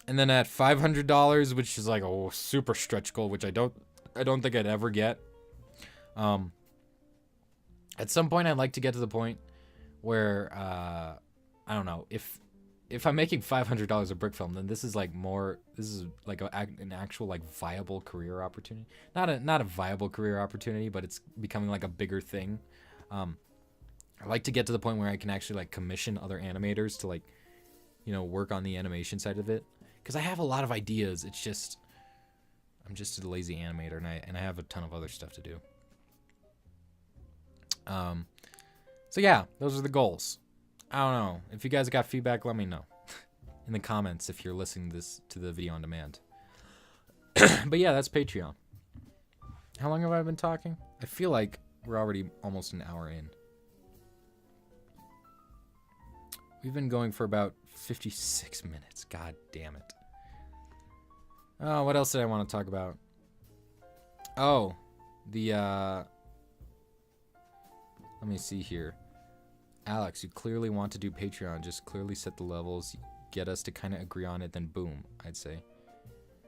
S1: And then at $500, which is like a super stretch goal, which I don't think I'd ever get. At some point I'd like to get to the point where I don't know, if I'm making $500 a brick film, then this is like an actual like viable career opportunity. Not a viable career opportunity, but it's becoming like a bigger thing. I like to get to the point where I can actually like commission other animators to like, you know, work on the animation side of it. because I have a lot of ideas. It's just I'm just a lazy animator, and I have a ton of other stuff to do. So yeah, those are the goals. I don't know. If you guys got feedback, let me know in the comments if you're listening to the video on demand. But yeah, that's Patreon. How long have I been talking? I feel like we're already almost an hour in. We've been going for about 56 minutes. God damn it. Oh, what else did I want to talk about? Oh, let me see here. Alex, you clearly want to do Patreon. Just clearly set the levels, get us to kind of agree on it, then boom, I'd say.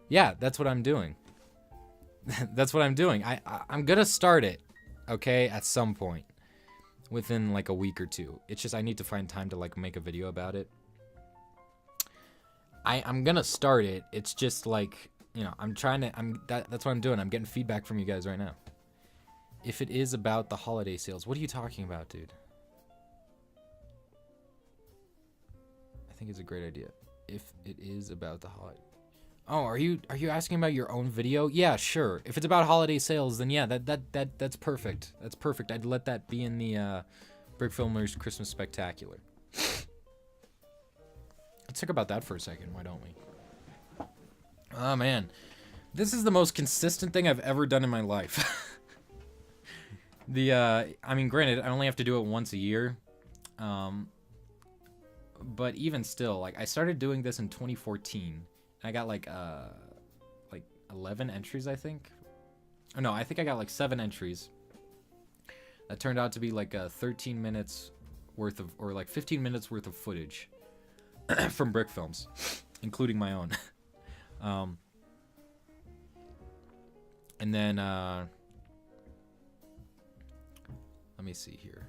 S1: Yeah, that's what I'm doing. That's what I'm doing. I'm going to start it, okay, at some point. Within like a week or two. It's just I need to find time to like make a video about it. I'm gonna start it. It's just like, you know, that's what I'm doing. I'm getting feedback from you guys right now. If it is about the holiday sales, what are you talking about, dude? I think it's a great idea. If it is about the holiday. Oh, are you asking about your own video? Yeah, sure. If it's about holiday sales, then yeah, that's perfect. That's perfect. I'd let that be in the Brick Filmers Christmas Spectacular. Let's talk about that for a second. Why don't we? Oh man, this is the most consistent thing I've ever done in my life. I mean, granted, I only have to do it once a year. But even still, like I started doing this in 2014. I got like 11 entries, I think. Oh no, I think I got like 7 entries. That turned out to be like 13 minutes worth of, or like 15 minutes worth of footage from Brick Films, including my own. And then let me see here.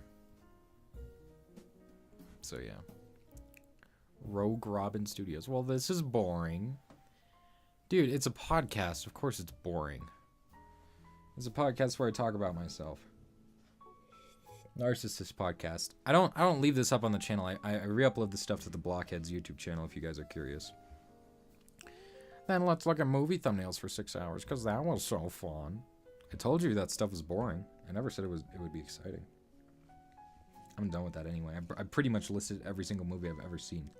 S1: So yeah. Rogue Robin Studios. Well, this is boring. Dude, it's a podcast. Of course it's boring. It's a podcast where I talk about myself. Narcissist podcast. I don't leave this up on the channel. I re-upload this stuff to the Blockheads YouTube channel if you guys are curious. Then let's look at movie thumbnails for 6 hours, because that was so fun. I told you that stuff was boring. I never said it would be exciting. I'm done with that anyway. I pretty much listed every single movie I've ever seen.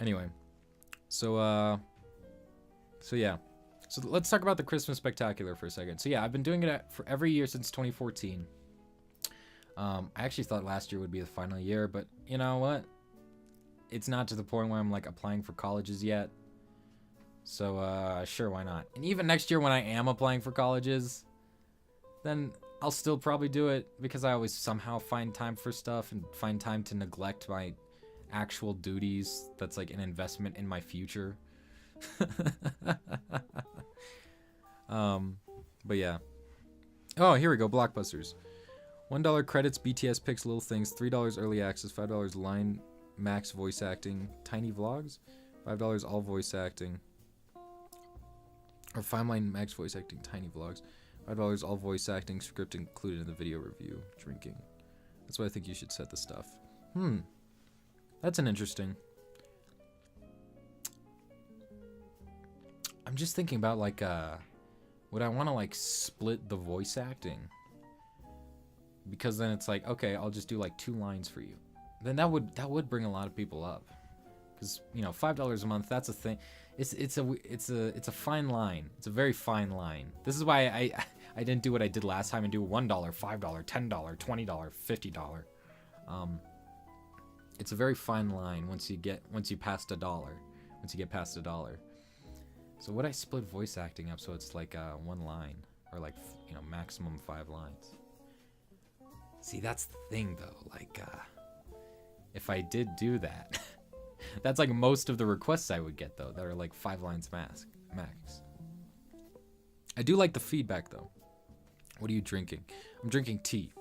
S1: Anyway, so yeah. So let's talk about the Christmas Spectacular for a second. So yeah, I've been doing it for every year since 2014. I actually thought last year would be the final year, but you know what? It's not to the point where I'm like applying for colleges yet. So sure, why not? And even next year when I am applying for colleges, then I'll still probably do it, because I always somehow find time for stuff and find time to neglect my actual duties. That's like an investment in my future. But yeah. Oh, here we go. Blockbusters. $1 credits, BTS picks, little things. $3 early access. $5 line max voice acting. Tiny vlogs. $5 all voice acting. Or 5 line max voice acting. Tiny vlogs. $5 all voice acting. Script included in the video review. Drinking. That's why I think you should set the stuff. That's an interesting. I'm just thinking about like would I want to like split the voice acting? Because then it's like, okay, I'll just do like 2 lines for you. Then that would bring a lot of people up. Cuz you know, $5 a month, that's a thing. It's a fine line. It's a very fine line. This is why I didn't do what I did last time and do $1, $5, $10, $20, $50. It's a very fine line once you get past $1. Once you get past $1. So would I split voice acting up so it's like 1 line, or like, you know, maximum 5 lines? See, that's the thing though. Like, if I did do that, that's like most of the requests I would get though, that are like 5 lines max. I do like the feedback though. What are you drinking? I'm drinking tea.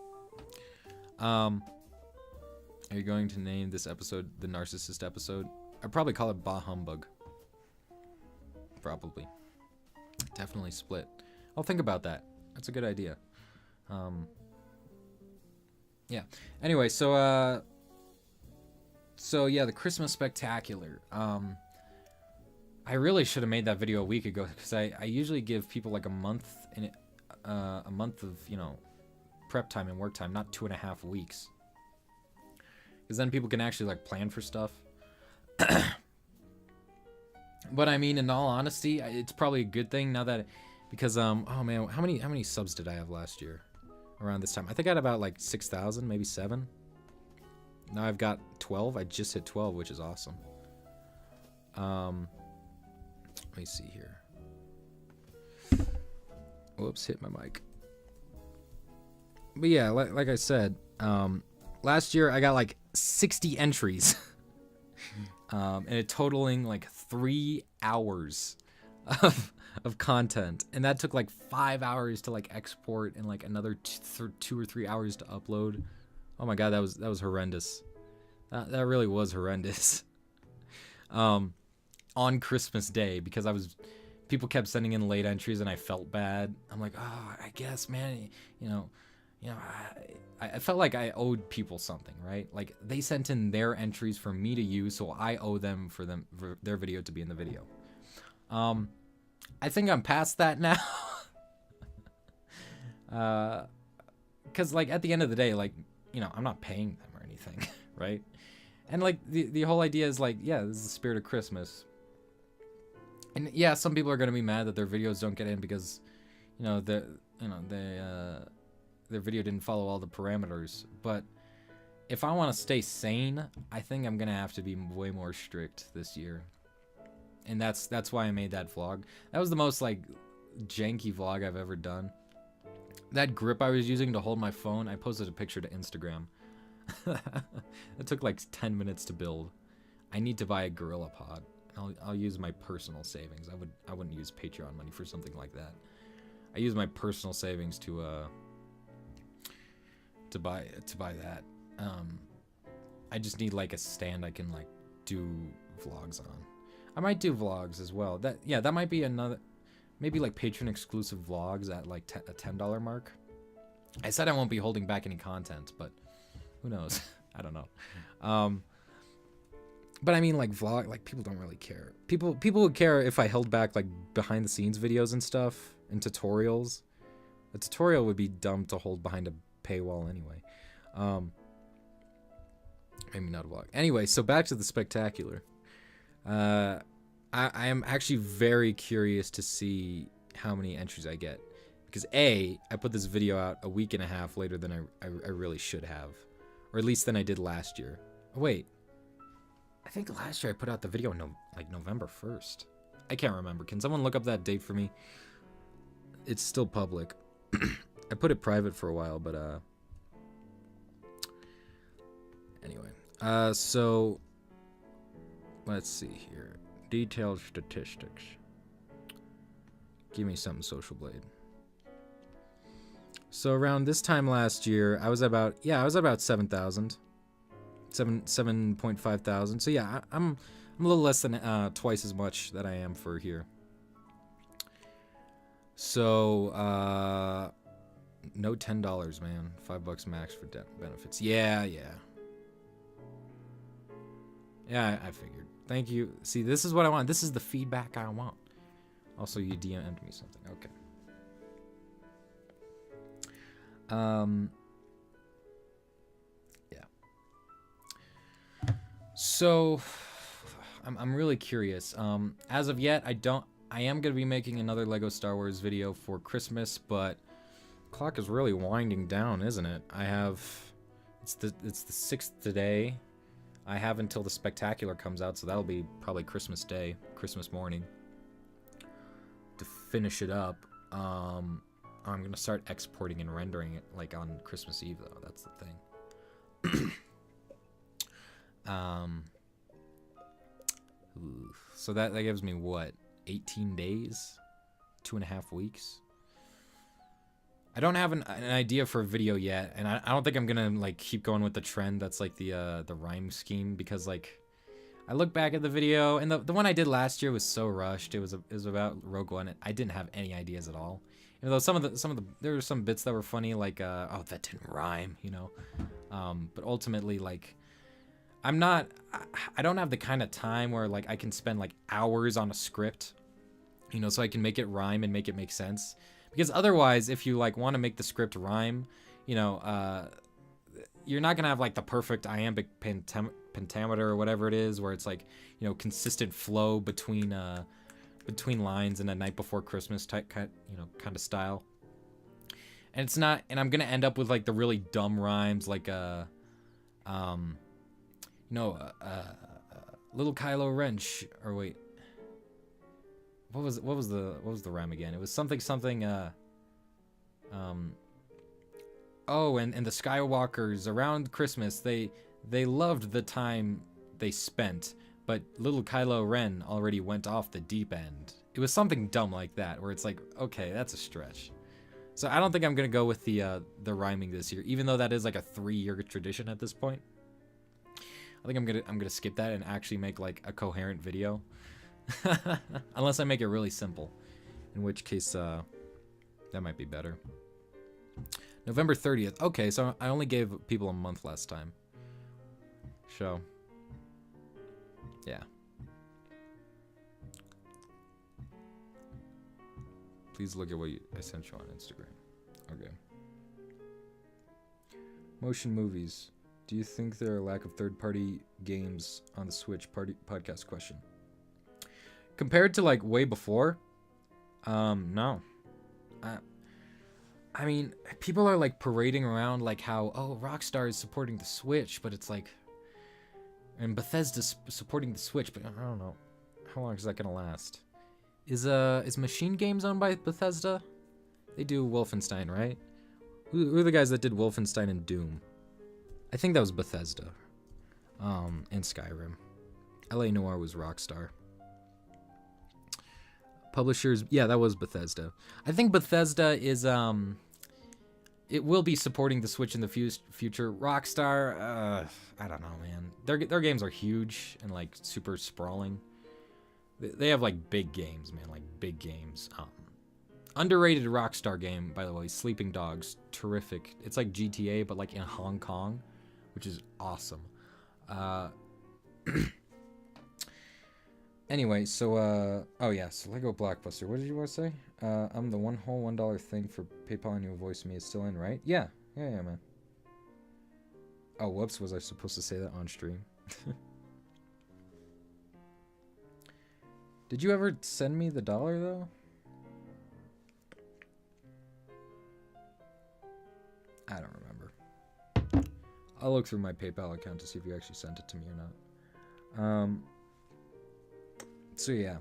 S1: Are you going to name this episode the Narcissist episode? I'd probably call it Bah Humbug. Probably. Definitely split. I'll think about that. That's a good idea. Yeah. Anyway, so So yeah, the Christmas Spectacular. I really should have made that video a week ago because I usually give people like a month a month of, you know, prep time and work time, not 2.5 weeks. Because then people can actually like plan for stuff. But I mean, in all honesty, it's probably a good thing now that, because oh man, how many subs did I have last year around this time? I think I had about like 6,000, maybe 7. Now I've got 12. I just hit 12, which is awesome. Let me see here. Whoops, hit my mic. But yeah, like I said, last year I got like 60 entries. And it totaling like 3 hours of content, and that took like 5 hours to like export and like another 2 or 3 hours to upload. Oh my god, that was horrendous. That really was horrendous. On Christmas Day, because people kept sending in late entries and I felt bad. I'm like, oh, I guess, man, you know, I felt like I owed people something, right? Like they sent in their entries for me to use, so I owe them for their video to be in the video. I think I'm past that now. Cause like at the end of the day, like, you know, I'm not paying them or anything, right? And like the whole idea is like, yeah, this is the spirit of Christmas. And yeah, some people are gonna be mad that their videos don't get in because, you know, their video didn't follow all the parameters. But if I want to stay sane, I think I'm gonna have to be way more strict this year. And that's why I made that vlog. That was the most like janky vlog I've ever done. That grip I was using to hold my phone, I posted a picture to Instagram. It took like 10 minutes to build. I need to buy a GorillaPod. I'll use my personal savings. I wouldn't use Patreon money for something like that. I use my personal savings to buy that. I just need like a stand I can like do vlogs on. I might do vlogs as well. That might be another, maybe like Patreon exclusive vlogs at like a $10 mark. I said I won't be holding back any content, but who knows? I don't know. But I mean, like vlog, like people don't really care. People would care if I held back like behind the scenes videos and stuff and tutorials. A tutorial would be dumb to hold behind a paywall anyway. Maybe not a vlog. Anyway, so back to the Spectacular. I am actually very curious to see how many entries I get, because I put this video out a week and a half later than I really should have, or at least than I did last year. Oh, wait, I think last year I put out the video like November 1st. I can't remember. Can someone look up that date for me? It's still public. I put it private for a while, but anyway. So let's see here. Detailed statistics. Give me something, Social Blade. So around this time last year, I was about 7,000. 7.5 thousand. So yeah, I'm a little less than twice as much that I am for here. So no $10, man. $5 max for benefits. Yeah. Yeah, I figured. Thank you. See, this is what I want. This is the feedback I want. Also, you DM'd me something. Okay. Yeah. So, I'm really curious. As of yet, I am gonna be making another Lego Star Wars video for Christmas, but clock is really winding down, isn't it? It's the 6th today. I have until the Spectacular comes out, so that'll be probably Christmas Day, Christmas morning, to finish it up. I'm gonna start exporting and rendering it like on Christmas Eve, though. That's the thing. So that gives me what, 18 days, 2.5 weeks. I don't have an idea for a video yet, and I don't think I'm gonna like keep going with the trend that's like the rhyme scheme, because like I look back at the video, and the one I did last year was so rushed. It was about Rogue One. I didn't have any ideas at all. Even though some of the there were some bits that were funny, like oh, that didn't rhyme, you know. But ultimately, like, I'm not. I don't have the kind of time where like I can spend like hours on a script, you know, so I can make it rhyme and make it make sense. Because otherwise, if you like want to make the script rhyme, you know, you're not gonna have like the perfect iambic pentameter or whatever it is, where it's like, you know, consistent flow between lines in a Night Before Christmas type kind of style. And it's not, and I'm gonna end up with like the really dumb rhymes, like little Kylo Ren, or wait, what was the rhyme again? It was something. Oh, and the Skywalkers around Christmas, they loved the time they spent, but little Kylo Ren already went off the deep end. It was something dumb like that, where it's like, okay, that's a stretch. So I don't think I'm gonna go with the rhyming this year, even though that is like a 3-year tradition at this point. I think I'm gonna skip that and actually make like a coherent video, unless I make it really simple, in which case that might be better. November 30th. Okay, so I only gave people a month last time. So yeah. Please look at what I sent you on Instagram. Okay. Motion movies. Do you think there are a lack of third-party games on the Switch? Podcast question. Compared to like way before, no. I mean, people are like parading around like how, oh, Rockstar is supporting the Switch, but it's like, and Bethesda's supporting the Switch, but I don't know, how long is that gonna last? Is Machine Games owned by Bethesda? They do Wolfenstein, right? Who are the guys that did Wolfenstein and Doom? I think that was Bethesda. And Skyrim. LA Noire was Rockstar. Publishers, yeah, that was Bethesda. I think Bethesda is it will be supporting the Switch in the future. Rockstar, I don't know, man. Their games are huge and like super sprawling. They have like big games, man, like big games. Underrated Rockstar game, by the way, Sleeping Dogs, terrific. It's like GTA, but like in Hong Kong, which is awesome. Anyway, so oh yeah, so Lego Blockbuster. What did you want to say? I'm the whole $1 thing for PayPal and your voice me is still in, right? Yeah, man. Oh, whoops, was I supposed to say that on stream? Did you ever send me the $1 though? I don't remember. I'll look through my PayPal account to see if you actually sent it to me or not. So yeah.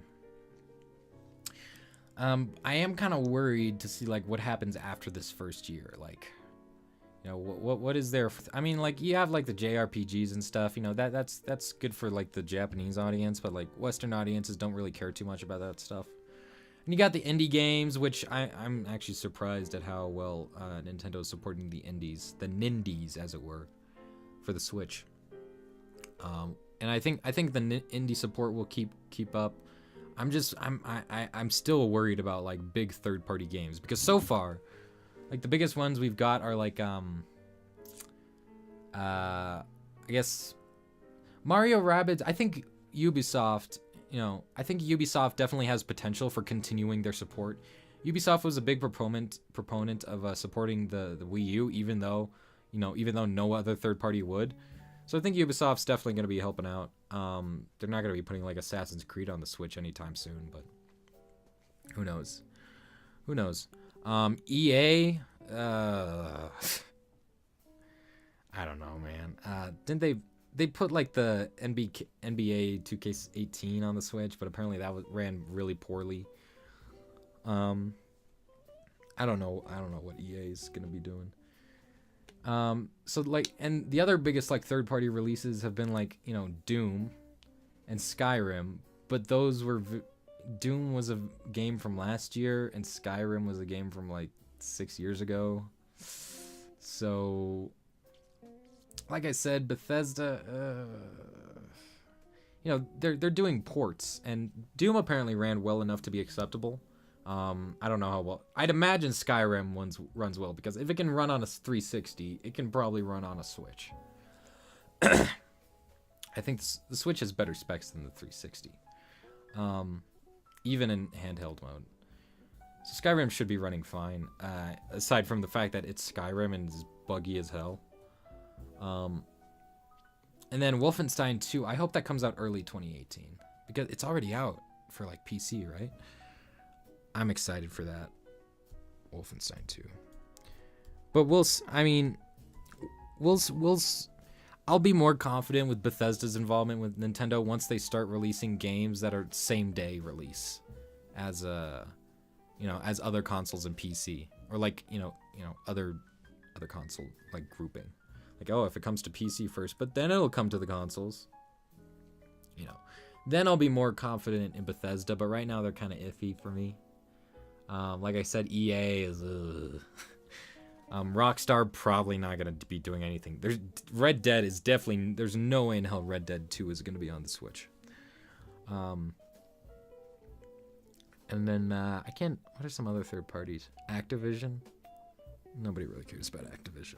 S1: I am kind of worried to see like what happens after this first year. Like, you know, what is there? I mean, like you have like the JRPGs and stuff. You know, that's good for like the Japanese audience, but like Western audiences don't really care too much about that stuff. And you got the indie games, which I'm actually surprised at how well Nintendo is supporting the indies, the Nindies as it were, for the Switch. And I think the indie support will keep up. I'm still worried about like big third-party games because so far, like the biggest ones we've got are like I guess Mario Rabbids. I think Ubisoft. You know, I think Ubisoft definitely has potential for continuing their support. Ubisoft was a big proponent of supporting the Wii U, even though no other third party would. So I think Ubisoft's definitely going to be helping out. They're not going to be putting like Assassin's Creed on the Switch anytime soon, but who knows? EA, I don't know, man. Didn't they put like the NBA 2K18 on the Switch, but apparently that ran really poorly. I don't know what EA is going to be doing. So like, and the other biggest like third-party releases have been like, you know, Doom and Skyrim, but those were Doom was a game from last year and Skyrim was a game from like 6 years ago. So like I said, Bethesda, you know, they're doing ports, and Doom apparently ran well enough to be acceptable. I don't know how well. I'd imagine Skyrim runs well, because if it can run on a 360, it can probably run on a Switch. I think the Switch has better specs than the 360. Even in handheld mode. So Skyrim should be running fine, aside from the fact that it's Skyrim and is buggy as hell. And then Wolfenstein 2, I hope that comes out early 2018, because it's already out for like PC, right? I'm excited for that. Wolfenstein 2. But I'll be more confident with Bethesda's involvement with Nintendo once they start releasing games that are same day release as as other consoles and PC, or like other console like grouping. Like, oh, if it comes to PC first, but then it'll come to the consoles. Then I'll be more confident in Bethesda, but right now they're kind of iffy for me. Like I said, EA is Rockstar probably not going to be doing anything. Red Dead is definitely, there's no way in hell Red Dead 2 is going to be on the Switch. And then what are some other third parties? Activision? Nobody really cares about Activision.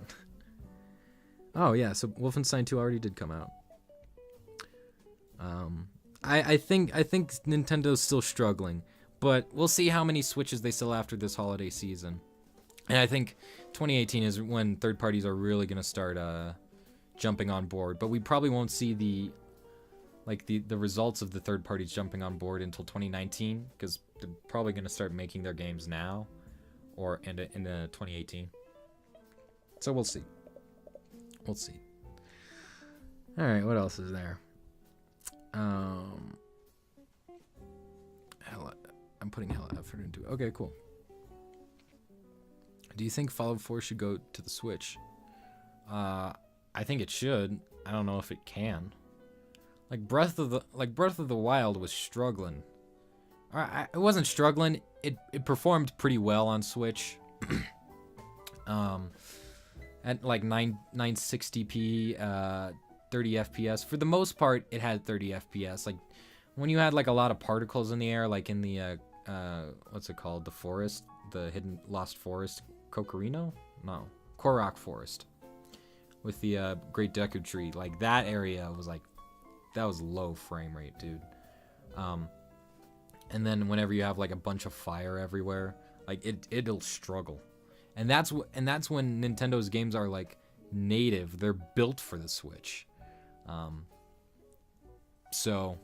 S1: Oh yeah, so Wolfenstein 2 already did come out. I think Nintendo's still struggling, but we'll see how many Switches they sell after this holiday season. And I think 2018 is when third parties are really going to start jumping on board, but we probably won't see the results of the third parties jumping on board until 2019, because they're probably going to start making their games now or in 2018. So we'll see. We'll see. All right, what else is there? I'm putting hella effort into it. Okay, cool. Do you think Fallout 4 should go to the Switch? I think it should. I don't know if it can. Like Breath of the Wild was struggling. It wasn't struggling. It performed pretty well on Switch. At like 960p, 30 FPS. For the most part, it had 30 FPS. Like when you had like a lot of particles in the air, like in the what's it called? The forest, the hidden lost forest, Kokorino? No, Korok Forest, with the Great Deku Tree. Like that area was like, that was low frame rate, dude. And then whenever you have like a bunch of fire everywhere, like it'll struggle. And that's when Nintendo's games are like native. They're built for the Switch. So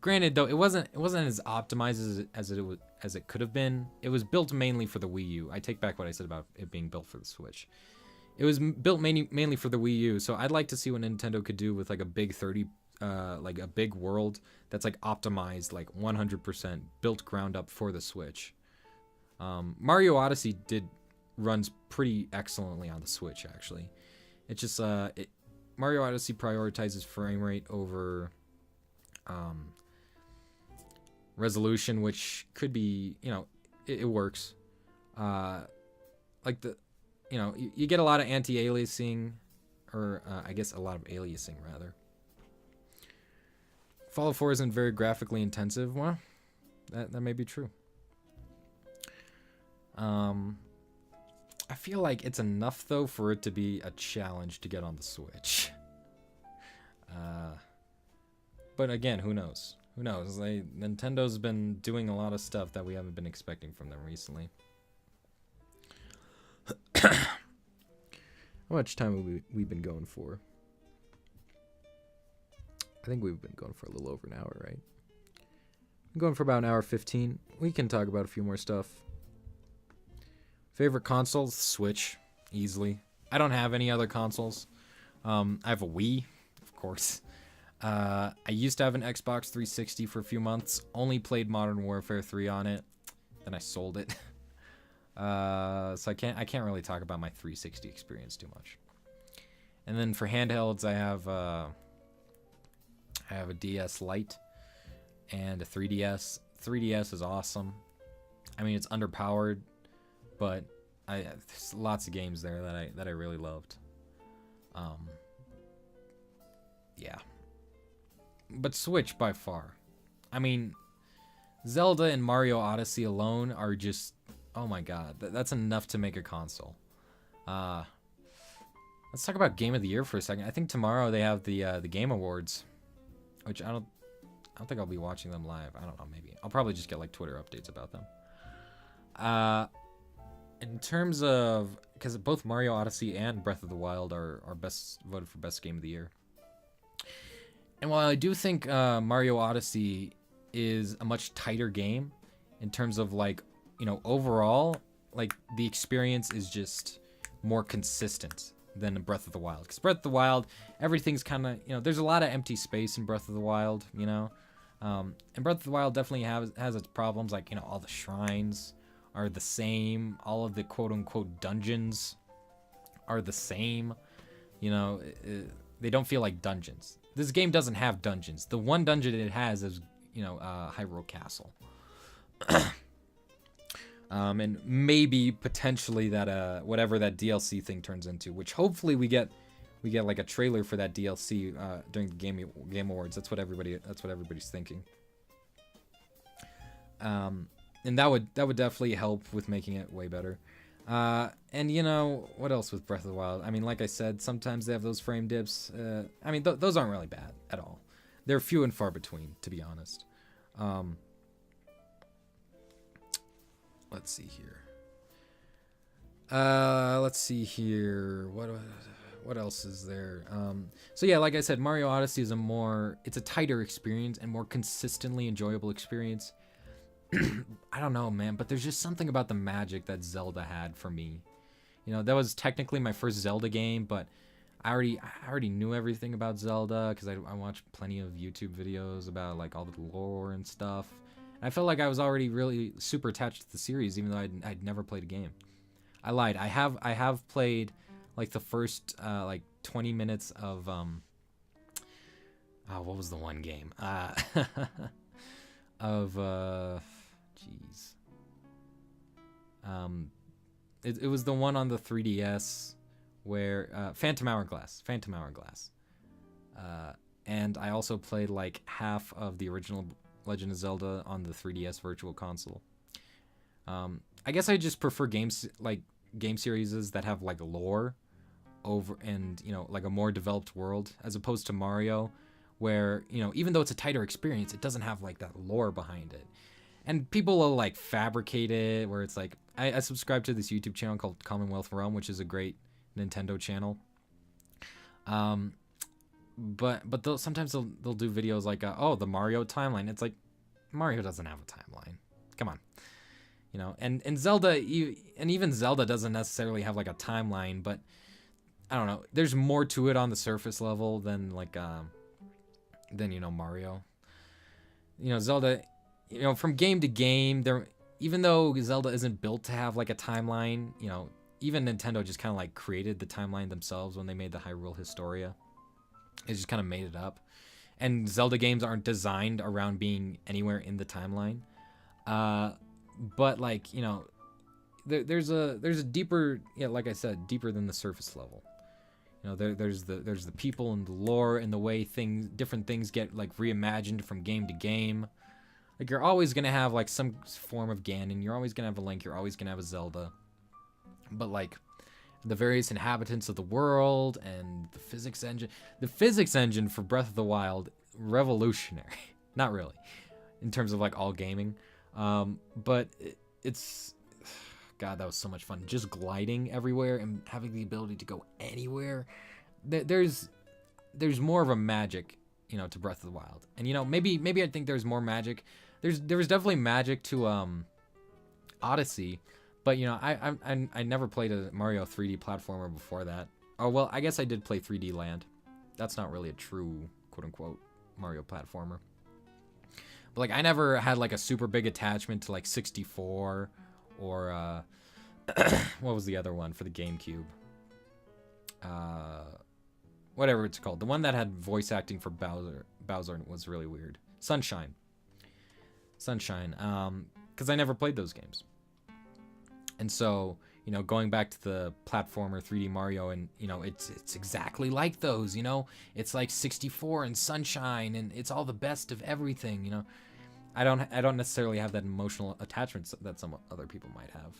S1: granted though, it wasn't as optimized as it could have been. It was built mainly for the Wii U. I take back what I said about it being built for the Switch. It was built mainly for the Wii U. So I'd like to see what Nintendo could do with like a big like a big world that's like optimized like 100% built ground up for the Switch. Mario Odyssey runs pretty excellently on the Switch, actually. It's just Mario Odyssey prioritizes frame rate over resolution, which could be, it works. Like you get a lot of anti-aliasing, or I guess a lot of aliasing rather. Fallout 4 isn't very graphically intensive. Well, that may be true. I feel like it's enough though for it to be a challenge to get on the Switch. But again, who knows? Who knows? Nintendo's been doing a lot of stuff that we haven't been expecting from them recently. How much time have we been going for? I think we've been going for a little over an hour, right? I'm going for about an hour 15. We can talk about a few more stuff. Favorite consoles? Switch, easily. I don't have any other consoles. I have a Wii, of course. I used to have an Xbox 360 for a few months. Only played Modern Warfare 3 on it. Then I sold it. So I can't really talk about my 360 experience too much. And then for handhelds, I have a DS Lite and a 3DS. 3DS is awesome. I mean, it's underpowered, but there's lots of games there that I really loved. Yeah. But Switch by far. I mean, Zelda and Mario Odyssey alone are just, oh my god, that's enough to make a console. Let's talk about Game of the Year for a second. I think tomorrow they have the Game Awards. which I don't think I'll be watching them live. I don't know, maybe. I'll probably just get like Twitter updates about them. In terms of, because both Mario Odyssey and Breath of the Wild are best voted for best game of the year. And while I do think Mario Odyssey is a much tighter game in terms of like, you know, overall, like the experience is just more consistent than Breath of the Wild. Because Breath of the Wild, everything's kind of, you know, there's a lot of empty space in Breath of the Wild, you know. And Breath of the Wild definitely has its problems, like, you know, all the shrines are the same, all of the quote-unquote dungeons are the same, you know, they don't feel like dungeons. This game doesn't have dungeons. The one dungeon it has is, you know, Hyrule Castle. And maybe potentially that whatever that DLC thing turns into, which hopefully we get like a trailer for that DLC during the Game Awards. That's what everybody's thinking. And that would definitely help with making it way better. And you know, what else with Breath of the Wild? I mean, like I said, sometimes they have those frame dips. I mean, those aren't really bad at all. They're few and far between, to be honest. Let's see here. What else is there? So yeah, like I said, Mario Odyssey is it's a tighter experience and more consistently enjoyable experience. I don't know, man, but there's just something about the magic that Zelda had for me. You know, that was technically my first Zelda game, but I already knew everything about Zelda because I watched plenty of YouTube videos about like all the lore and stuff. And I felt like I was already really super attached to the series, even though I'd never played a game. I lied. I have played like the first like 20 minutes of what was the one game? It was the one on the 3DS where Phantom Hourglass. And I also played like half of the original Legend of Zelda on the 3DS Virtual Console. I guess I just prefer game series that have like lore over and, you know, like a more developed world as opposed to Mario, where, you know, even though it's a tighter experience, it doesn't have like that lore behind it. And people will like fabricate it, where it's like, I subscribe to this YouTube channel called Commonwealth Realm, which is a great Nintendo channel. But sometimes they'll do videos like, oh, the Mario timeline. It's like, Mario doesn't have a timeline. Come on. You know, and Zelda, and even Zelda doesn't necessarily have like a timeline, but I don't know. There's more to it on the surface level than like, you know, Mario. You know, Zelda, you know, from game to game, even though Zelda isn't built to have like a timeline, you know, even Nintendo just kind of like created the timeline themselves when they made the Hyrule Historia. It just kind of made it up. And Zelda games aren't designed around being anywhere in the timeline. But like, you know, there's a deeper, yeah, like I said, deeper than the surface level. You know, there's the people and the lore and the way different things get like reimagined from game to game. Like, you're always gonna have like some form of Ganon. You're always gonna have a Link. You're always gonna have a Zelda. But like, the various inhabitants of the world and the physics engine for Breath of the Wild, revolutionary. Not really, in terms of like all gaming. But it's, God, that was so much fun. Just gliding everywhere and having the ability to go anywhere. There's more of a magic, you know, to Breath of the Wild. And, you know, maybe I think there's more magic. There was definitely magic to Odyssey, but, you know, I never played a Mario 3D platformer before that. Oh, well, I guess I did play 3D Land. That's not really a true quote-unquote Mario platformer. But, like, I never had, like, a super big attachment to, like, 64 or, what was the other one for the GameCube? Whatever it's called. The one that had voice acting for Bowser was really weird. Sunshine. Because I never played those games. And so, you know, going back to the platformer 3D Mario, and, you know, it's exactly like those, you know? It's like 64 and Sunshine, and it's all the best of everything, you know? I don't necessarily have that emotional attachment that some other people might have.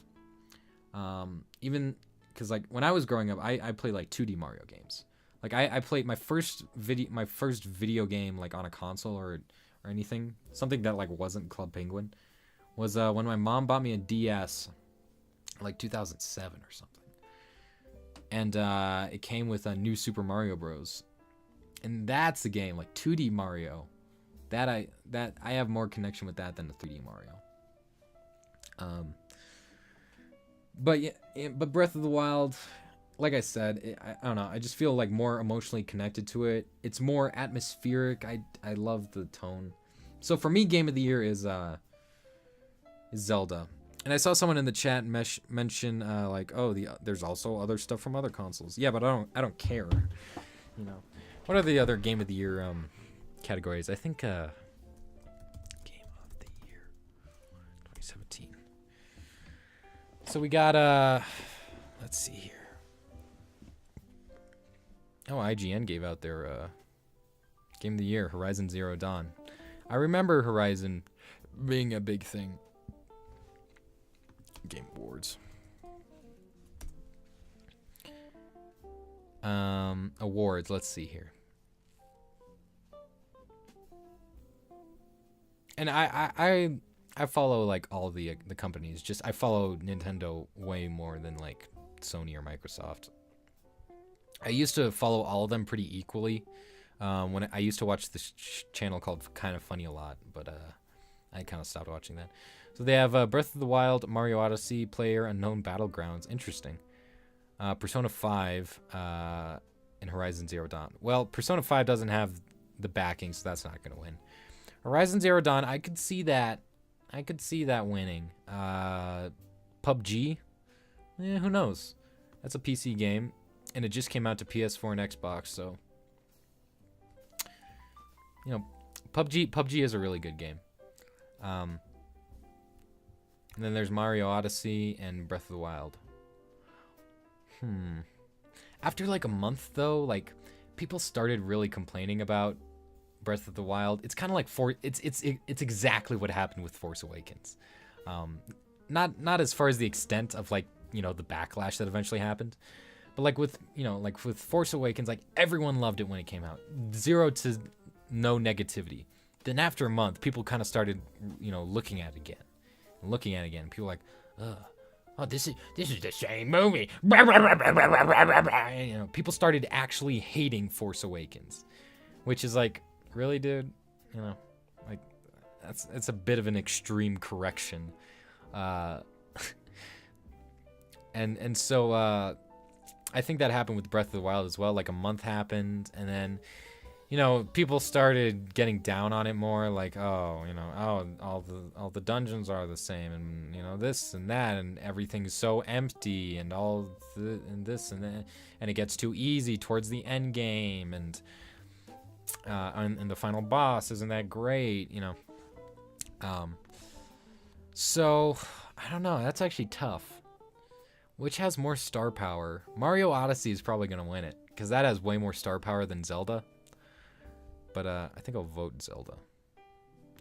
S1: Even, because, like, when I was growing up, I played, like, 2D Mario games. Like I played my first video game like on a console or anything, something that like wasn't Club Penguin, was when my mom bought me a DS, like 2007 or something, and it came with a New Super Mario Bros. And that's the game, like 2D Mario. That I have more connection with that than the 3D Mario. But Breath of the Wild, like I said, I don't know. I just feel like more emotionally connected to it. It's more atmospheric. I love the tone. So for me, Game of the Year is Zelda. And I saw someone in the chat mention like, oh, there's also other stuff from other consoles. Yeah, but I don't care. You know, what are the other Game of the Year categories? I think Game of the Year 2017. So we got let's see here. Oh, IGN gave out their Game of the Year, Horizon Zero Dawn. I remember Horizon being a big thing. Game Awards. Awards, let's see here. And I follow like all the companies. Just I follow Nintendo way more than like Sony or Microsoft. I used to follow all of them pretty equally. When I used to watch this channel called Kind of Funny a lot, but I kind of stopped watching that. So they have Breath of the Wild, Mario Odyssey, Player Unknown Battlegrounds. Interesting. Persona 5, and Horizon Zero Dawn. Well, Persona 5 doesn't have the backing, so that's not going to win. Horizon Zero Dawn, I could see that. I could see that winning. PUBG? Who knows? That's a PC game, and it just came out to PS4 and Xbox, so... You know, PUBG is a really good game. And then there's Mario Odyssey and Breath of the Wild. After like a month though, like people started really complaining about Breath of the Wild. It's kind of like it's exactly what happened with Force Awakens. Not as far as the extent of like, you know, the backlash that eventually happened, but like with, you know, like with Force Awakens, like everyone loved it when it came out. 0 to no negativity. Then after a month, people kind of started, you know, looking at it again. People were like, oh, this is the same movie. You know, people started actually hating Force Awakens, which is like, really, dude? You know, like it's a bit of an extreme correction. And so I think that happened with Breath of the Wild as well. Like a month happened, and then, you know, people started getting down on it more, like, oh, you know, oh, all the dungeons are the same, and, you know, this and that, and everything's so empty, and and this and that, and it gets too easy towards the end game, and the final boss isn't that great, you know. So I don't know. That's actually tough. Which has more star power? Mario Odyssey is probably gonna win it because that has way more star power than Zelda. But I think I'll vote Zelda.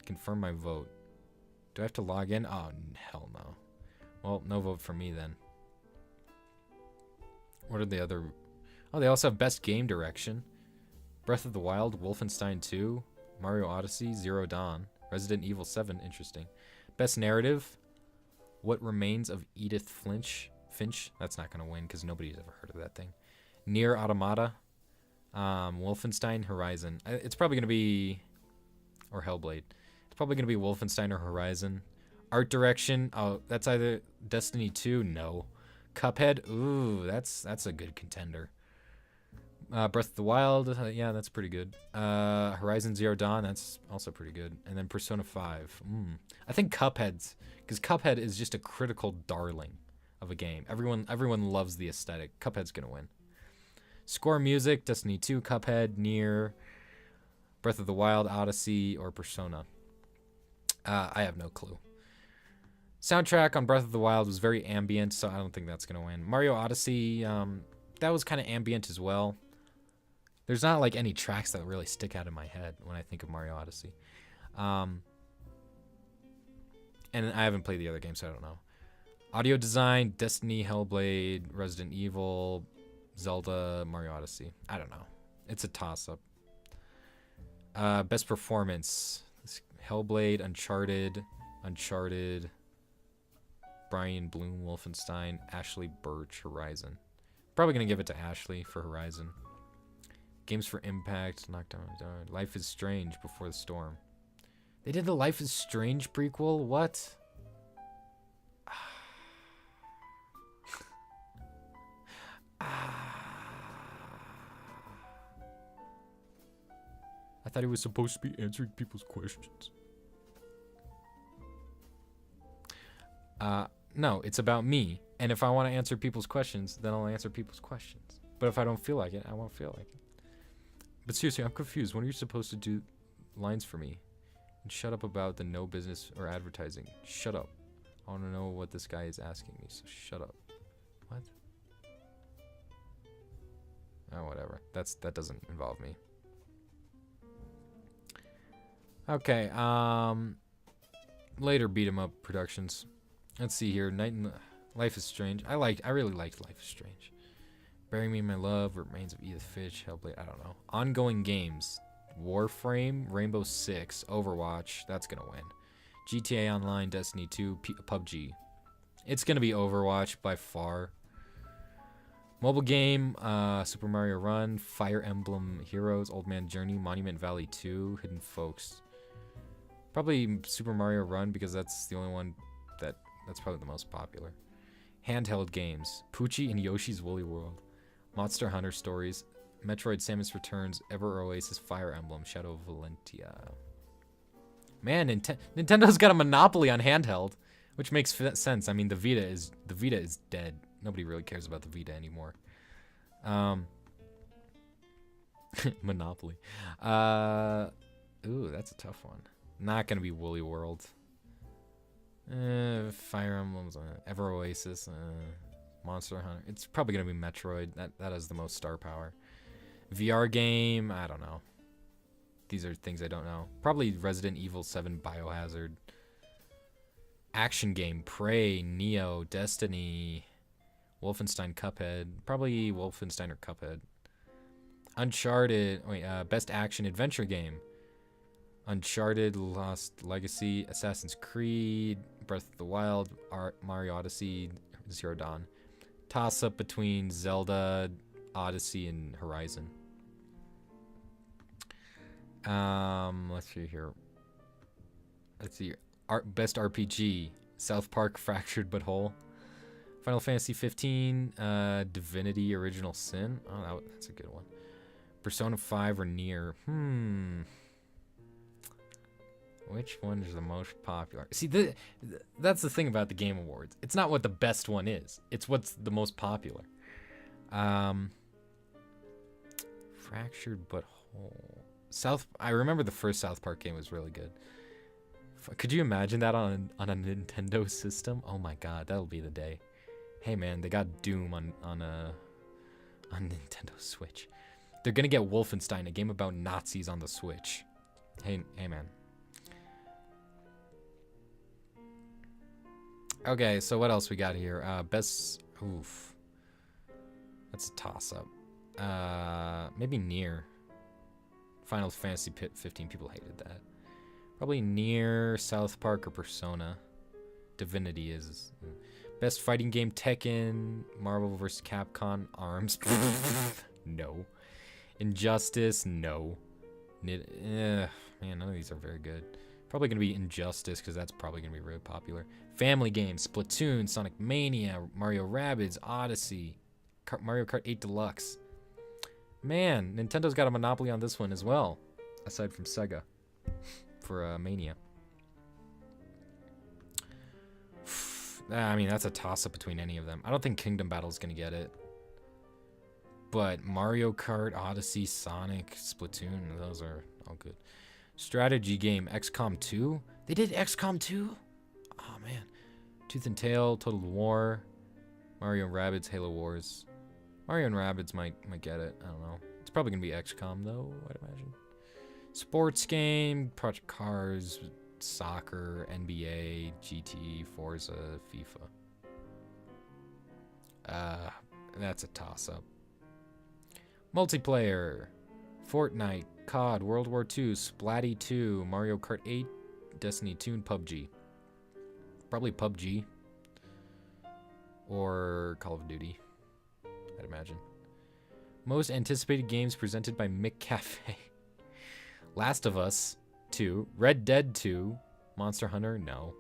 S1: Confirm my vote. Do I have to log in? Oh, hell no. Well, no vote for me then. What are the other... Oh, they also have Best Game Direction. Breath of the Wild, Wolfenstein 2, Mario Odyssey, Zero Dawn, Resident Evil 7, interesting. Best Narrative, What Remains of Edith Finch. That's not going to win because nobody's ever heard of that thing. Nier Automata. Wolfenstein, Horizon. It's probably going to be... Or Hellblade. It's probably going to be Wolfenstein or Horizon. Art direction. Oh, that's either Destiny 2. No. Cuphead. Ooh, that's a good contender. Breath of the Wild. Yeah, that's pretty good. Horizon Zero Dawn. That's also pretty good. And then Persona 5. I think Cuphead's... Because Cuphead is just a critical darling of a game. Everyone loves the aesthetic. Cuphead's going to win. Score music, Destiny 2, Cuphead, Nier, Breath of the Wild, Odyssey, or Persona. I have no clue. Soundtrack on Breath of the Wild was very ambient, so I don't think that's going to win. Mario Odyssey, that was kind of ambient as well. There's not like any tracks that really stick out in my head when I think of Mario Odyssey. And I haven't played the other games, so I don't know. Audio design, Destiny, Hellblade, Resident Evil, Zelda, Mario Odyssey. I don't know. It's a toss-up. Best performance. Hellblade, Uncharted, Brian Bloom, Wolfenstein, Ashley Birch, Horizon. Probably going to give it to Ashley for Horizon. Games for Impact, Knockdown, Life is Strange, Before the Storm. They did the Life is Strange prequel? What? I thought he was supposed to be answering people's questions. No, it's about me. And if I want to answer people's questions, then I'll answer people's questions. But if I don't feel like it, I won't feel like it. But seriously, I'm confused. When are you supposed to do lines for me? And shut up about the no business or advertising. Shut up. I want to know what this guy is asking me, so shut up. What? Oh, whatever. That doesn't involve me. Okay, later beat 'em up productions. Let's see here. Life is Strange. I really liked Life is Strange. Bury Me in My Love, Remains of Edith Finch, Hellblade, I don't know. Ongoing games. Warframe, Rainbow Six, Overwatch, that's gonna win. GTA Online, Destiny 2, PUBG. It's gonna be Overwatch by far. Mobile game, Super Mario Run, Fire Emblem Heroes, Old Man Journey, Monument Valley 2, Hidden Folks. Probably Super Mario Run because that's the only one that's probably the most popular. Handheld games, Poochie and Yoshi's Woolly World, Monster Hunter Stories, Metroid Samus Returns, Ever Oasis, Fire Emblem, Shadow of Valentia. Man, Nintendo's got a monopoly on handheld, which makes sense. I mean, the Vita is dead. Nobody really cares about the Vita anymore. Monopoly. Ooh, that's a tough one. Not gonna be Woolly World. Fire Emblems, Ever Oasis, Monster Hunter. It's probably gonna be Metroid. That has the most star power. VR game, I don't know. These are things I don't know. Probably Resident Evil 7, Biohazard. Action game, Prey, Neo, Destiny, Wolfenstein, Cuphead. Probably Wolfenstein or Cuphead. Uncharted, best action adventure game. Uncharted, Lost Legacy, Assassin's Creed, Breath of the Wild, Mario Odyssey, Zero Dawn. Toss up between Zelda, Odyssey, and Horizon. Let's see here. Best RPG, South Park, Fractured But Whole. Final Fantasy 15, Divinity, Original Sin. Oh, that's a good one. Persona 5 or Nier. Which one is the most popular? See, that's the thing about the Game Awards. It's not what the best one is. It's what's the most popular. Fractured But Whole. I remember the first South Park game was really good. Could you imagine that on a Nintendo system? Oh my god, that'll be the day. Hey man, they got Doom on Nintendo Switch. They're gonna get Wolfenstein, a game about Nazis on the Switch. Hey man. Okay, so what else we got here? Best... Oof. That's a toss-up. Maybe Nier. Final Fantasy 15, people hated that. Probably Nier, South Park, or Persona. Divinity is... Best fighting game, Tekken, Marvel vs. Capcom, ARMS. No. Injustice, no. Man, none of these are very good. Probably going to be Injustice, because that's probably going to be really popular. Family games, Splatoon, Sonic Mania, Mario Rabbids, Odyssey, Mario Kart 8 Deluxe. Man, Nintendo's got a monopoly on this one as well, aside from Sega, for Mania. I mean, that's a toss-up between any of them. I don't think Kingdom Battle's going to get it. But Mario Kart, Odyssey, Sonic, Splatoon, those are all good. Strategy game, XCOM 2? They did XCOM 2? Oh, man. Tooth and Tail, Total War, Mario and Rabbids, Halo Wars. Mario and Rabbids might get it. I don't know. It's probably going to be XCOM, though, I'd imagine. Sports game, Project Cars, Soccer, NBA, GT, Forza, FIFA. That's a toss-up. Multiplayer. Fortnite, COD, World War II, Splatty 2, Mario Kart 8, Destiny 2, and PUBG. Probably PUBG. Or Call of Duty, I'd imagine. Most anticipated games presented by McCafe. Last of Us 2, Red Dead 2, Monster Hunter, no.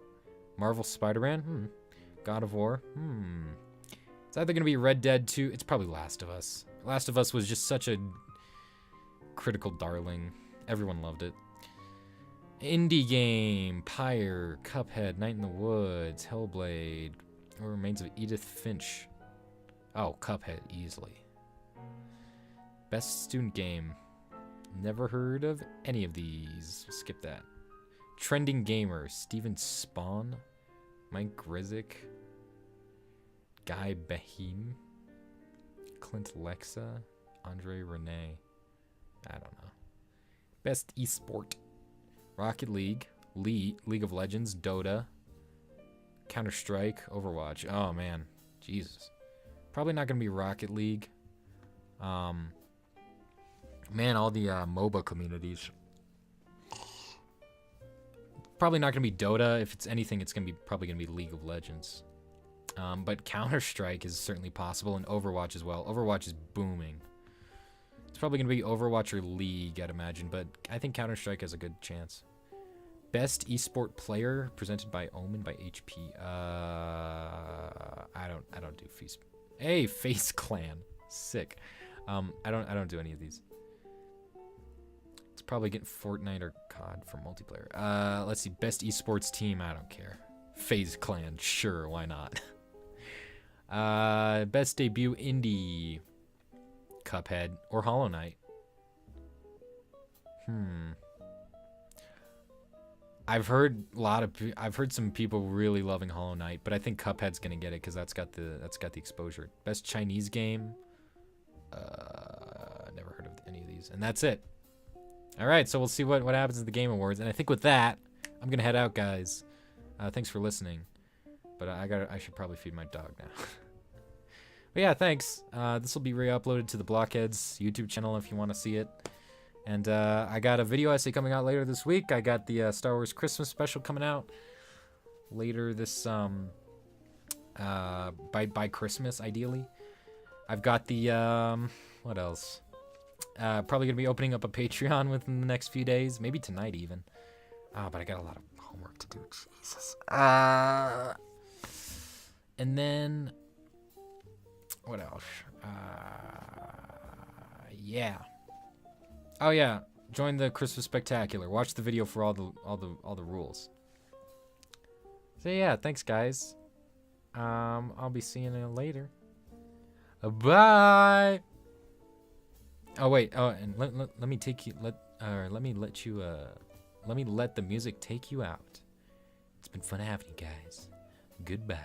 S1: Marvel Spider-Man, God of War, It's either going to be Red Dead 2, it's probably Last of Us. Last of Us was just such a critical darling. Everyone loved it. Indie game, Pyre, Cuphead, Night in the Woods, Hellblade, What Remains of Edith Finch. Oh, Cuphead, easily. Best student game. Never heard of any of these. Skip that. Trending gamer, Steven Spawn, Mike Grizik, Guy Behim, Clint Lexa, Andre Rene. I don't know. Best esport. Rocket League, League of Legends, Dota, Counter-Strike, Overwatch. Oh, man. Jesus. Probably not going to be Rocket League. Man, all the MOBA communities. Probably not going to be Dota. If it's anything, it's probably going to be League of Legends. But Counter-Strike is certainly possible, and Overwatch as well. Overwatch is booming. It's probably going to be Overwatch or League, I'd imagine, but I think Counter-Strike has a good chance. Best esport player presented by Omen by HP. I don't do FaZe. Hey, FaZe Clan. Sick. I don't do any of these. It's probably getting Fortnite or COD for multiplayer. Let's see. Best esports team. I don't care. FaZe Clan. Sure, why not? Best debut indie. Cuphead or Hollow Knight. I've heard some people really loving Hollow Knight, but I think Cuphead's gonna get it because that's got the exposure. Best Chinese game. Never heard of any of these, and that's it. All right, so we'll see what happens at the Game Awards, and I think with that, I'm gonna head out, guys. Thanks for listening, but I should probably feed my dog now. But yeah, thanks. This will be re-uploaded to the Blockheads YouTube channel if you want to see it. And I got a video essay coming out later this week. I got the Star Wars Christmas special coming out later this by Christmas, ideally. I've got the what else? Probably gonna be opening up a Patreon within the next few days, maybe tonight even. But I got a lot of homework to do. Jesus. And then what else? Yeah. Oh yeah, join the Christmas Spectacular. Watch the video for all the rules. So yeah, thanks guys. I'll be seeing you later. Bye. Oh wait. Oh, and let me take you. Let me let the music take you out. It's been fun having you guys. Goodbye.